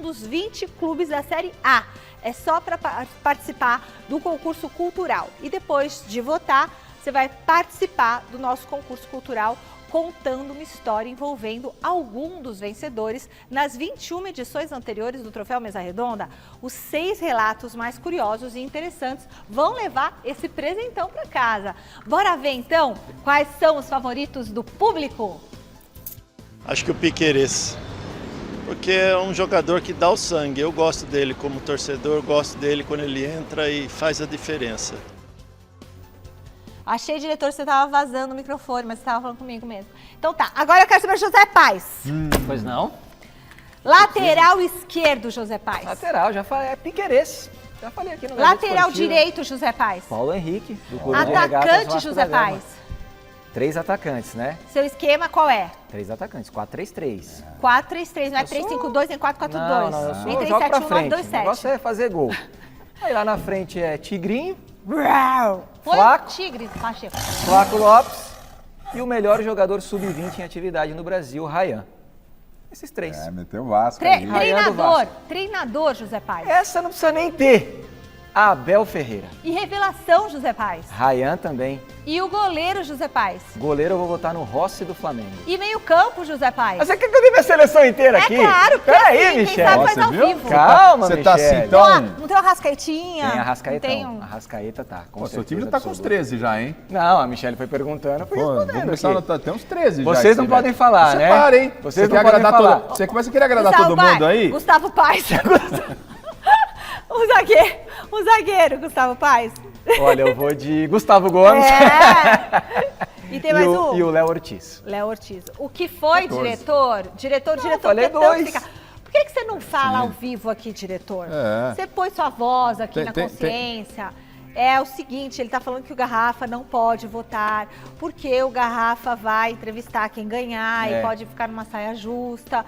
dos 20 clubes da Série A. É só para participar do concurso cultural. E depois de votar, você vai participar do nosso concurso cultural contando uma história envolvendo algum dos vencedores nas 21 edições anteriores do Troféu Mesa Redonda. Os 6 relatos mais curiosos e interessantes vão levar esse presentão para casa. Bora ver então quais são os favoritos do público? Acho que o Piquerez, porque é um jogador que dá o sangue. Eu gosto dele como torcedor, gosto dele quando ele entra e faz a diferença. Achei, diretor, que você estava vazando o microfone, mas você estava falando comigo mesmo. Então tá, agora eu quero saber José Paes. Pois não? Lateral esquerdo, José Paes. Lateral, já falei, é Piquerez. Já falei aqui no Lateral direito, José Paes. Paulo Henrique, do Clube de Regatas Atacante, José Paes. 3 atacantes, né? Seu esquema qual é? 3 atacantes, 4-3-3. 4-3-3, não é 3-5-2 nem 4-4-2. Não, eu sou, nem jogo pra 3-7-1, frente. 9-2-7. O negócio é fazer gol. Aí lá na frente é Tigrinho. Flaco. Tigre, Pacheco. Flaco Lopes. e o melhor jogador sub-20 em atividade no Brasil, Ryan. Esses 3. Meteu o Vasco aí. Treinador, José Paes. Essa não precisa nem ter. Abel Ferreira. E revelação, José Paes. Ryan também. E o goleiro, José Paes. Goleiro eu vou votar no Rossi do Flamengo. E meio campo, José Paes. Mas você quer que eu dê minha seleção inteira aqui? É claro, porque Peraí, assim, Michele. quem sabe faz ao vivo. Calma, Você tá assim, Michele. então... Não tem uma rascaetinha? Tem a Rascaeta. Tem A Rascaeta tá, com Pô, seu time certeza já tá com uns absoluta. 13 já, hein? Não, a Michele foi perguntando, eu fui respondendo Vamos começar aqui. tem uns 13 já. Vocês não podem falar, Você né? para, hein? Vocês Você não quer podem agradar falar. Você começa a querer agradar Gustavo todo mundo Paes. aí? Gustavo Paes. O zagueiro, Gustavo Paes. Olha, eu vou de Gustavo Gomes. E tem mais um? E o Léo Ortiz. Léo Ortiz. O que foi, 14. diretor? Diretor, falei tentando 2. explicar. Por que você não fala ao vivo aqui, diretor? Você põe sua voz aqui na consciência. É o seguinte, ele tá falando que o Garrafa não pode votar, porque o Garrafa vai entrevistar quem ganhar e pode ficar numa saia justa.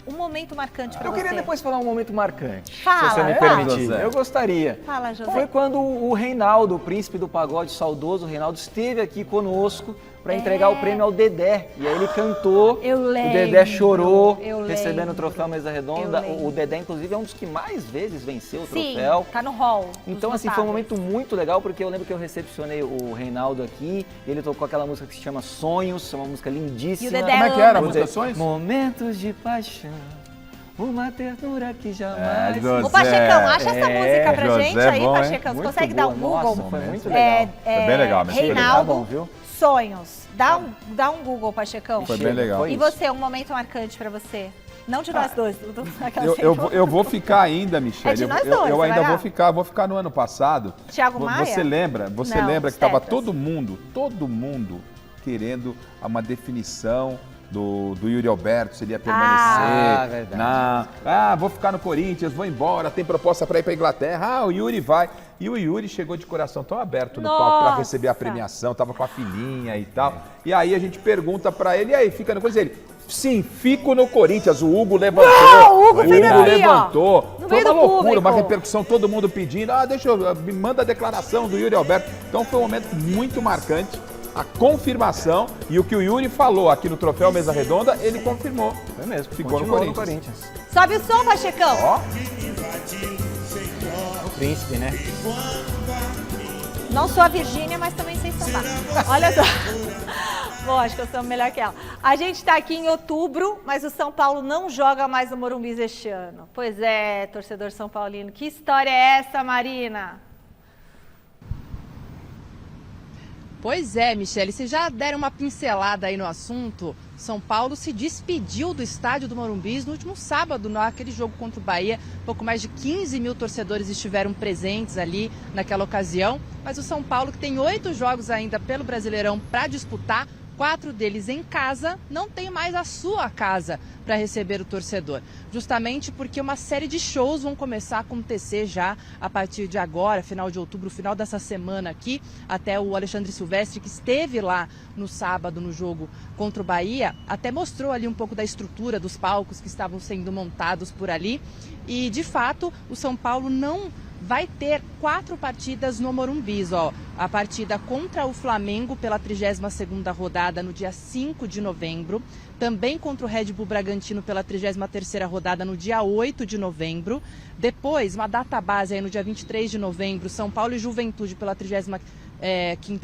Um momento marcante para você. Eu queria depois falar um momento marcante, Fala, se você me permitir. Eu gostaria. Fala, José. Foi quando o Reinaldo, o príncipe do pagode, saudoso Reinaldo, esteve aqui conosco para entregar o prêmio ao Dedé. E aí ele cantou, Eu lembro, o Dedé chorou, eu recebendo lembro, o troféu Mesa Redonda. O Dedé, inclusive, é um dos que mais vezes venceu o troféu. Sim, tá no hall. Então, assim, foi um momento muito legal, porque eu lembro que eu recepcionei o Reinaldo aqui, e ele tocou aquela música que se chama Sonhos, uma música lindíssima. E o Dedé Como é que era a música Sonhos? Momentos de paixão, uma ternura que jamais... Ô, Pachecão, acha essa música pra José gente aí, bom, hein? Pachecão? Você Muito consegue boa. dar um Google? Nossa, foi muito legal. Foi bem legal, mas foi Reinaldo, tá bom, viu? Sonhos. Dá um Google, Pachecão. Foi bem legal. E você, um momento marcante pra você? Não de nós dois. Eu vou ficar ainda, Michele. É de nós dois, eu você ainda vai vou ficar no ano passado. Thiago Maia? Você lembra Não, que estava Stetas. todo mundo querendo uma definição do Yuri Alberto, se ele ia permanecer. Verdade. Vou ficar no Corinthians, vou embora, tem proposta para ir para Inglaterra. O Yuri vai. E o Yuri chegou de coração tão aberto no palco para receber a premiação, tava com a filhinha e tal. E aí a gente pergunta para ele, e aí, fica no Corinthians? Ele, sim, fico no Corinthians. O Hugo levantou. O Hugo levantou. No Foi meio uma do loucura, público. uma repercussão, todo mundo pedindo. Me manda a declaração do Yuri Alberto. Então foi um momento muito marcante. A confirmação e o que o Yuri falou aqui no Troféu Mesa Redonda, ele confirmou. Foi mesmo, Ficou no Corinthians. Sobe o som, Pachecão. Ó. O príncipe, né? Não sou a Virgínia, mas também sei sambar. Olha só. Bom, acho que eu sou melhor que ela. A gente tá aqui em outubro, mas o São Paulo não joga mais no Morumbi este ano. Pois é, torcedor são paulino. Que história é essa, Marina? Pois é, Michele, vocês já deram uma pincelada aí no assunto. São Paulo se despediu do estádio do Morumbi no último sábado, naquele jogo contra o Bahia. Pouco mais de 15 mil torcedores estiveram presentes ali naquela ocasião. Mas o São Paulo, que tem 8 jogos ainda pelo Brasileirão para disputar, 4 deles em casa, não tem mais a sua casa para receber o torcedor. Justamente porque uma série de shows vão começar a acontecer já a partir de agora, final de outubro, final dessa semana aqui. Até o Alexandre Silvestre, que esteve lá no sábado no jogo contra o Bahia, até mostrou ali um pouco da estrutura dos palcos que estavam sendo montados por ali. E, de fato, o São Paulo não vai ter 4 partidas no Morumbi, ó. A partida contra o Flamengo pela 32ª rodada no dia 5 de novembro, também contra o Red Bull Bragantino pela 33ª rodada no dia 8 de novembro, depois uma data base aí no dia 23 de novembro, São Paulo e Juventude pela 35ª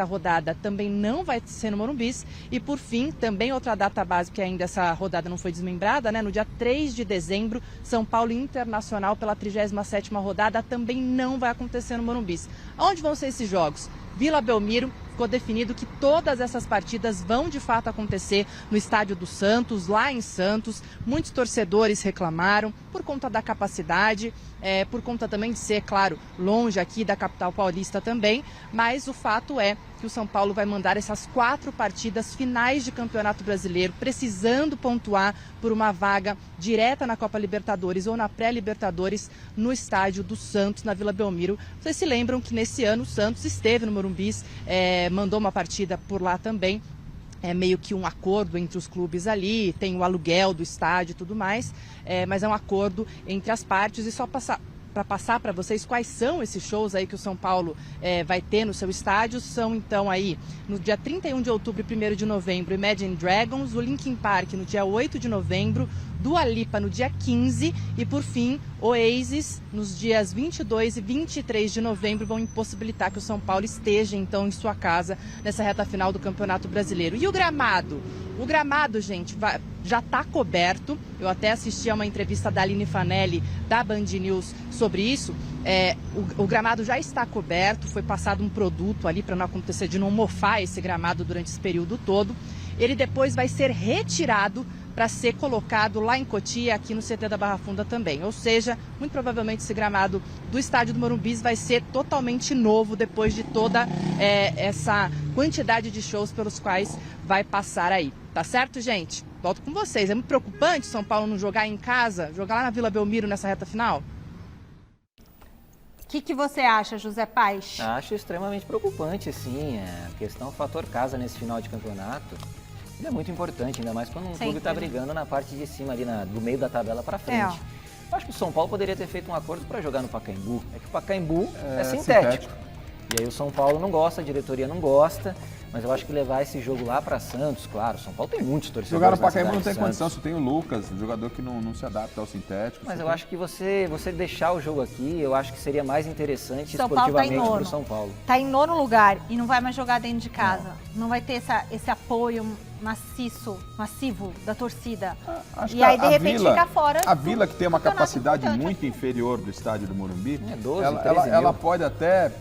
rodada também não vai ser no Morumbi. E por fim, também outra data base, que ainda essa rodada não foi desmembrada, né? No dia 3 de dezembro, São Paulo Internacional pela 37ª rodada também não vai acontecer no Morumbi. Onde vão ser esses jogos? Vila Belmiro. Ficou definido que todas essas partidas vão de fato acontecer no Estádio do Santos, lá em Santos. Muitos torcedores reclamaram por conta da capacidade, por conta também de ser, claro, longe aqui da capital paulista também. Mas o fato é que o São Paulo vai mandar essas 4 partidas finais de Campeonato Brasileiro, precisando pontuar por uma vaga direta na Copa Libertadores ou na pré-Libertadores no Estádio do Santos, na Vila Belmiro. Vocês se lembram que nesse ano o Santos esteve no Morumbi, mandou uma partida por lá também. É meio que um acordo entre os clubes ali, tem o aluguel do estádio e tudo mais, mas é um acordo entre as partes. E só passar para passar para vocês quais são esses shows aí que o São Paulo vai ter no seu estádio. São então aí no dia 31 de outubro e 1º de novembro, Imagine Dragons, o Linkin Park no dia 8 de novembro, Dua Lipa no dia 15 e, por fim, Oasis nos dias 22 e 23 de novembro vão impossibilitar que o São Paulo esteja, então, em sua casa nessa reta final do Campeonato Brasileiro. E o gramado? O gramado, gente, já está coberto. Eu até assisti a uma entrevista da Aline Fanelli, da Band News, sobre isso. O gramado já está coberto, foi passado um produto ali para não acontecer de não mofar esse gramado durante esse período todo. Ele depois vai ser retirado para ser colocado lá em Cotia, aqui no CT da Barra Funda também. Ou seja, muito provavelmente esse gramado do estádio do Morumbi vai ser totalmente novo depois de toda essa quantidade de shows pelos quais vai passar aí. Tá certo, gente? Volto com vocês. É muito preocupante São Paulo não jogar em casa, jogar lá na Vila Belmiro nessa reta final? O que você acha, José Paes? Acho extremamente preocupante, sim. A questão fator casa nesse final de campeonato é muito importante, ainda mais quando um clube está brigando na parte de cima, ali do meio da tabela para frente. Eu acho que o São Paulo poderia ter feito um acordo para jogar no Pacaembu. É que o Pacaembu é sintético. E aí o São Paulo não gosta, a diretoria não gosta. Mas eu acho que levar esse jogo lá para Santos, claro, São Paulo tem muitos torcedores. Jogar no Pacaembu não tem condição, só tem o Lucas, um jogador que não se adapta ao sintético. Mas eu acho que você deixar o jogo aqui, eu acho que seria mais interessante esportivamente para o São Paulo. Está em 9º lugar e não vai mais jogar dentro de casa. Não vai ter esse apoio massivo da torcida. Acho e aí, de repente, fica fora. A Vila, que tem uma capacidade muito inferior do estádio do Morumbi, 12, 13 ela pode até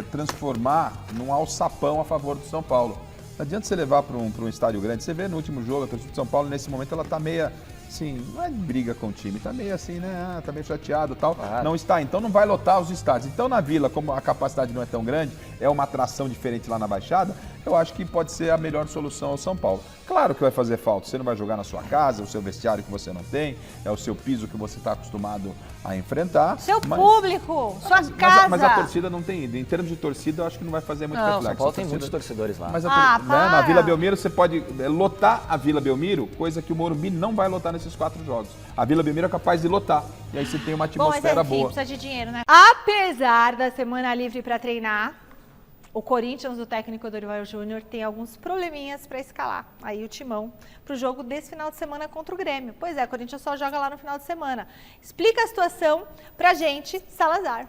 transformar num alçapão a favor do São Paulo. Não adianta você levar para um estádio grande. Você vê no último jogo, a torcida do São Paulo, nesse momento, ela está meia, assim, não é de briga com o time, está meio assim, né? Está meio chateado e tal. Claro. Não está, então não vai lotar os estádios. Então na Vila, como a capacidade não é tão grande, é uma atração diferente lá na Baixada, eu acho que pode ser a melhor solução ao São Paulo. Claro que vai fazer falta, você não vai jogar na sua casa, o seu vestiário que você não tem, é o seu piso que você está acostumado a enfrentar. Seu público, sua casa. Mas a torcida não tem ido. Em termos de torcida, eu acho que não vai fazer muito reflexo. São Paulo tem muitos torcedores lá. Mas na Vila Belmiro, você pode lotar a Vila Belmiro, coisa que o Morumbi não vai lotar nesses 4 jogos. A Vila Belmiro é capaz de lotar. E aí você tem uma atmosfera boa. Precisa de dinheiro, né? Apesar da semana livre para treinar, o Corinthians, do técnico Dorival Júnior, tem alguns probleminhas para escalar aí o timão para o jogo desse final de semana contra o Grêmio. Pois é, o Corinthians só joga lá no final de semana. Explica a situação pra gente, Salazar.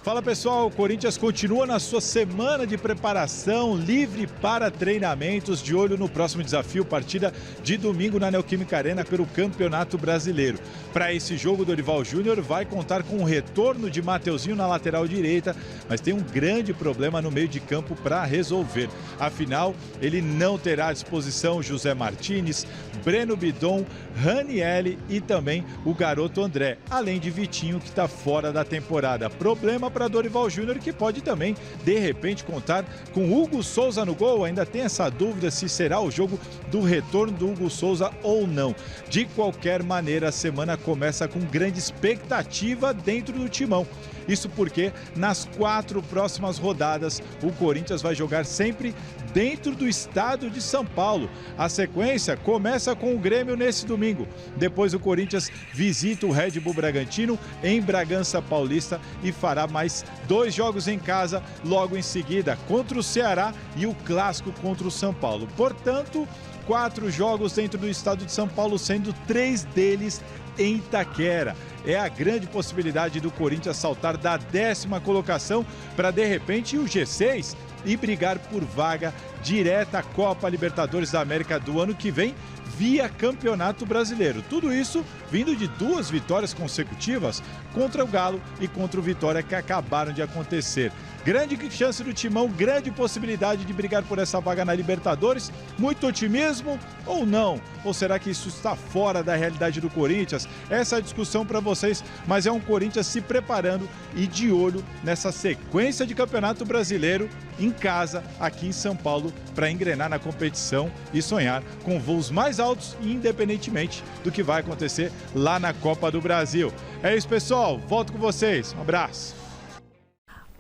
Fala pessoal, o Corinthians continua na sua semana de preparação livre para treinamentos, de olho no próximo desafio, partida de domingo na Neoquímica Arena pelo Campeonato Brasileiro. Para esse jogo, Dorival Júnior vai contar com o retorno de Mateuzinho na lateral direita, mas tem um grande problema no meio de campo para resolver. Afinal, ele não terá à disposição José Martínez, Breno Bidon, Ranielli e também o garoto André, além de Vitinho, que está fora da temporada. Problema para Dorival Júnior, que pode também, de repente, contar com Hugo Souza no gol. Ainda tem essa dúvida se será o jogo do retorno do Hugo Souza ou não. De qualquer maneira, a semana começa com grande expectativa dentro do timão. Isso porque nas 4 próximas rodadas o Corinthians vai jogar sempre dentro do estado de São Paulo. A sequência começa com o Grêmio nesse domingo. Depois o Corinthians visita o Red Bull Bragantino em Bragança Paulista e fará mais 2 jogos em casa logo em seguida contra o Ceará e o clássico contra o São Paulo. Portanto, 4 jogos dentro do estado de São Paulo, sendo 3 deles em Itaquera. É a grande possibilidade do Corinthians saltar da 10ª colocação para, de repente, o G6 e brigar por vaga direta à Copa Libertadores da América do ano que vem, via Campeonato Brasileiro. Tudo isso vindo de 2 vitórias consecutivas contra o Galo e contra o Vitória, que acabaram de acontecer. Grande chance do Timão, grande possibilidade de brigar por essa vaga na Libertadores. Muito otimismo ou não? Ou será que isso está fora da realidade do Corinthians? Essa é a discussão para vocês, mas é um Corinthians se preparando e de olho nessa sequência de Campeonato Brasileiro em casa, aqui em São Paulo, para engrenar na competição e sonhar com voos mais altos, independentemente do que vai acontecer lá na Copa do Brasil. É isso, pessoal. Volto com vocês. Um abraço.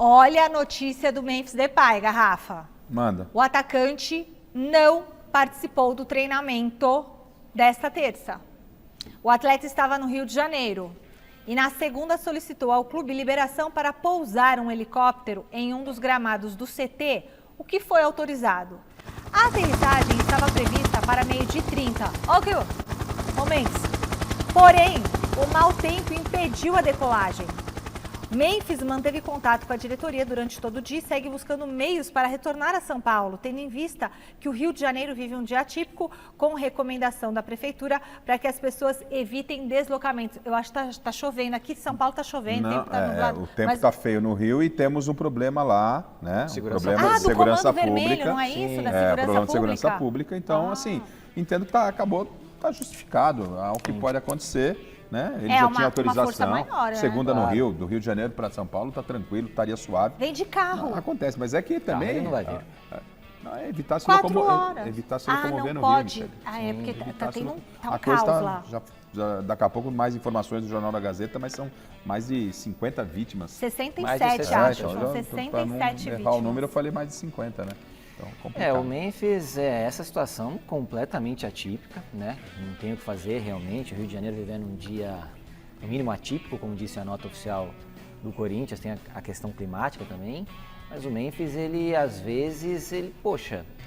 Olha a notícia do Memphis Depay, Garrafa. Manda. O atacante não participou do treinamento desta terça. O atleta estava no Rio de Janeiro e na segunda solicitou ao clube liberação para pousar um helicóptero em um dos gramados do CT, o que foi autorizado. A aterrissagem estava prevista para 12h30. Ok, momentos. Porém, o mau tempo impediu a decolagem. Memphis manteve contato com a diretoria durante todo o dia e segue buscando meios para retornar a São Paulo, tendo em vista que o Rio de Janeiro vive um dia atípico, com recomendação da prefeitura para que as pessoas evitem deslocamentos. Eu acho que está chovendo. Aqui em São Paulo está chovendo, o tempo está nublado. O tempo está feio no Rio e temos um problema lá, né? Segurança. Um problema de do segurança Comando pública. Vermelho, não é isso? Da problema segurança de segurança pública. pública. Então, assim, entendo que está justificado ao que pode acontecer. Né? Ele já tinha autorização. Maior, segunda no Rio, do Rio de Janeiro para São Paulo, está tranquilo, estaria suave. Vem de carro. Não, acontece, mas é que também. Não vai vir. Evitar se 4 horas. Evitar se locomover no pode. Rio. É porque tá tendo um a caos coisa lá. Já, daqui a pouco mais informações do Jornal da Gazeta, mas são mais de 50 vítimas. 67, acho. São 67 para não vítimas. errar o número, eu falei mais de 50, né? Então, complicado. O Memphis essa situação completamente atípica, né? Não tem o que fazer realmente. O Rio de Janeiro vivendo um dia, no mínimo atípico, como disse a nota oficial do Corinthians, tem a questão climática também. Mas o Memphis, ele às vezes,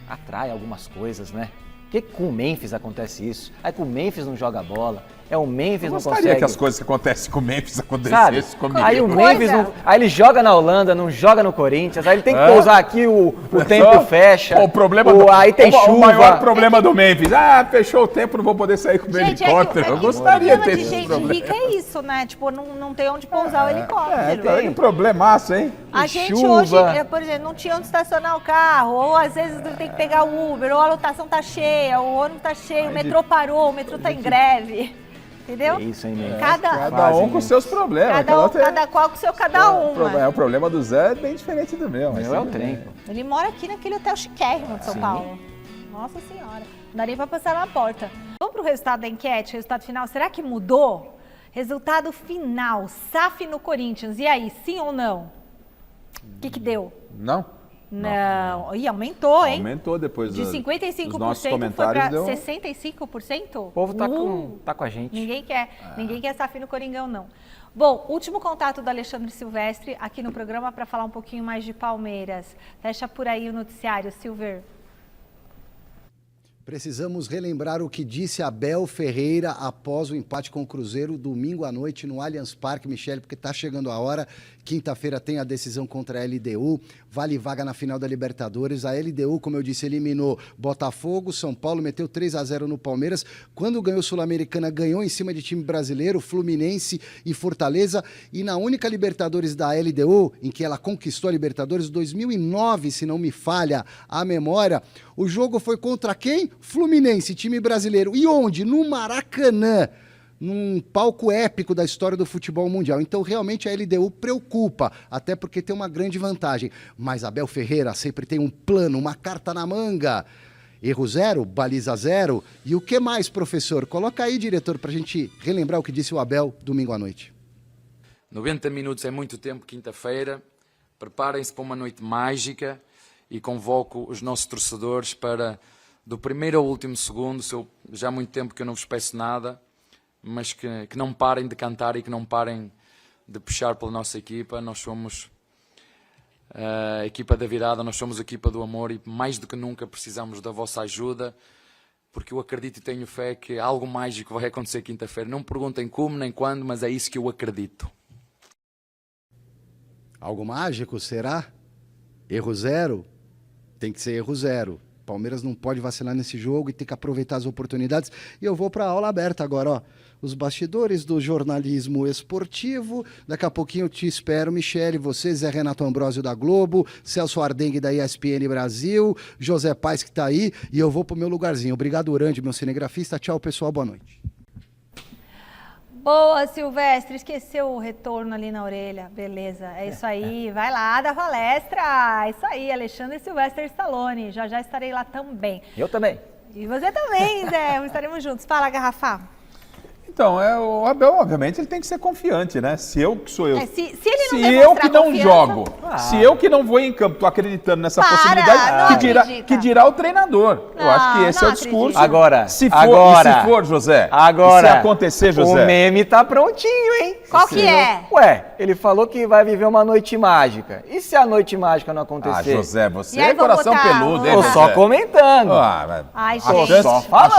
atrai algumas coisas, né? Por que com o Memphis acontece isso? Aí com o Memphis não joga bola, o Memphis não consegue... Eu gostaria que as coisas que acontecem com o Memphis acontecessem comigo. Aí o Memphis, aí ele joga na Holanda, não joga no Corinthians, aí ele tem que pousar aqui, o tempo fecha, o problema aí tem chuva. O maior problema do Memphis, fechou o tempo, não vou poder sair com o meu helicóptero. Eu gostaria de ter esse problema. O problema de gente rica é isso, né? Tipo, não tem onde pousar o helicóptero. Tem um problemaço, hein? A gente hoje, por exemplo, não tinha onde estacionar o carro, ou às vezes tem que pegar o Uber, ou a lotação tá cheia, o ônibus tá cheio, o metrô parou, o metrô tá em greve. Entendeu? É isso aí mesmo. Cada um com seus problemas. Cada qual com seu cada um. O problema do Zé é bem diferente do meu. O meu é o trem. Ele mora aqui naquele hotel chiquérrimo de São Paulo. Nossa Senhora. Não dá nem pra passar na porta. Vamos pro resultado da enquete, resultado final. Será que mudou? Resultado final, SAF no Corinthians. E aí, sim ou não? O que deu? Não. Não. Ih, aumentou, hein? Aumentou depois de 55% dos nossos foi comentários. para 65%? O povo tá com a gente. Ninguém quer SAF no Coringão, não. Bom, último contato do Alexandre Silvestre aqui no programa para falar um pouquinho mais de Palmeiras. Fecha por aí o noticiário, Silver. Precisamos relembrar o que disse Abel Ferreira após o empate com o Cruzeiro domingo à noite no Allianz Parque, Michele, porque está chegando a hora. Quinta-feira tem a decisão contra a LDU, vale vaga na final da Libertadores. A LDU, como eu disse, eliminou Botafogo, São Paulo, meteu 3-0 no Palmeiras. Quando ganhou Sul-Americana, ganhou em cima de time brasileiro, Fluminense e Fortaleza. E na única Libertadores da LDU, em que ela conquistou a Libertadores, 2009, se não me falha a memória, o jogo foi contra quem? Fluminense, time brasileiro. E onde? No Maracanã. Num palco épico da história do futebol mundial. Então, realmente, a LDU preocupa, até porque tem uma grande vantagem. Mas Abel Ferreira sempre tem um plano, uma carta na manga. Erro zero, baliza zero. E o que mais, professor? Coloca aí, diretor, para a gente relembrar o que disse o Abel domingo à noite. 90 minutos é muito tempo, quinta-feira. Preparem-se para uma noite mágica e convoco os nossos torcedores para, do primeiro ao último segundo, já há muito tempo que eu não vos peço nada, mas que não parem de cantar e que não parem de puxar pela nossa equipa. Nós somos a equipa da virada, nós somos a equipa do amor e mais do que nunca precisamos da vossa ajuda, porque eu acredito e tenho fé que algo mágico vai acontecer quinta-feira. Não me perguntem como nem quando, mas é isso que eu acredito. Algo mágico, será? Erro zero? Tem que ser erro zero. Palmeiras não pode vacilar nesse jogo e tem que aproveitar as oportunidades. E eu vou para a aula aberta agora, ó. Os bastidores do jornalismo esportivo. Daqui a pouquinho eu te espero, Michele, você, Zé Renato Ambrosio da Globo, Celso Ardengue da ESPN Brasil, José Paes que está aí, e eu vou para o meu lugarzinho. Obrigado, Urande, meu cinegrafista. Tchau, pessoal, boa noite. Boa, Silvestre, esqueceu o retorno ali na orelha, beleza, é isso aí, vai lá da palestra, é isso aí, Alexandre Silvestre Stallone, já estarei lá também. Eu também. E você também, Zé, estaremos juntos. Fala, Garrafa. Então, o Abel, obviamente, ele tem que ser confiante, né? Se eu que sou eu. Se ele não se eu que não jogo, se eu que não vou em campo, tô acreditando nessa possibilidade, que dirá o treinador. Eu acho que esse é o discurso. Agora, se for, José. Agora, se acontecer, José. O meme tá prontinho, hein? Qual que é? Ué, ele falou que vai viver uma noite mágica. E se a noite mágica não acontecer? Ah, José, você E aí, é coração vamos botar, peludo, hein, Tô José? só comentando. Ai, A gente.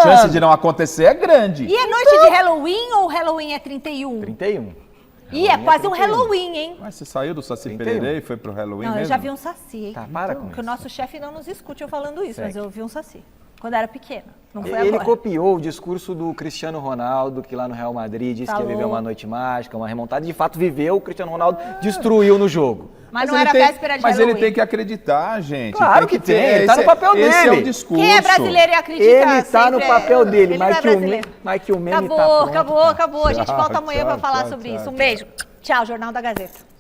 chance de não acontecer é grande. E é noite de Halloween ou Halloween é 31? 31. Ih, é quase um Halloween, hein? Mas você saiu do Saci 31. Pererê e foi pro Halloween Não, mesmo? eu já vi um Saci, hein? Tá, para com Porque o isso. nosso chefe não nos escute eu falando isso, Segue. mas eu vi um Saci. Quando era pequena. Não foi Ele agora. copiou o discurso do Cristiano Ronaldo, que lá no Real Madrid disse que ia viver uma noite mágica, uma remontada. De fato, viveu, o Cristiano Ronaldo destruiu no jogo. Mas não ele era tem- véspera de Mas Halloween. ele tem que acreditar, gente. Claro que tem, ele tá no papel Esse é dele. o discurso. Quem é brasileiro e acredita Ele tá no sempre papel dele, ele não é mas que o brasileiro. meme tá Acabou, pronto. acabou, acabou. A gente Tchau, volta amanhã tchau, pra falar tchau, sobre tchau, isso. Um tchau. beijo. Tchau, Jornal da Gazeta.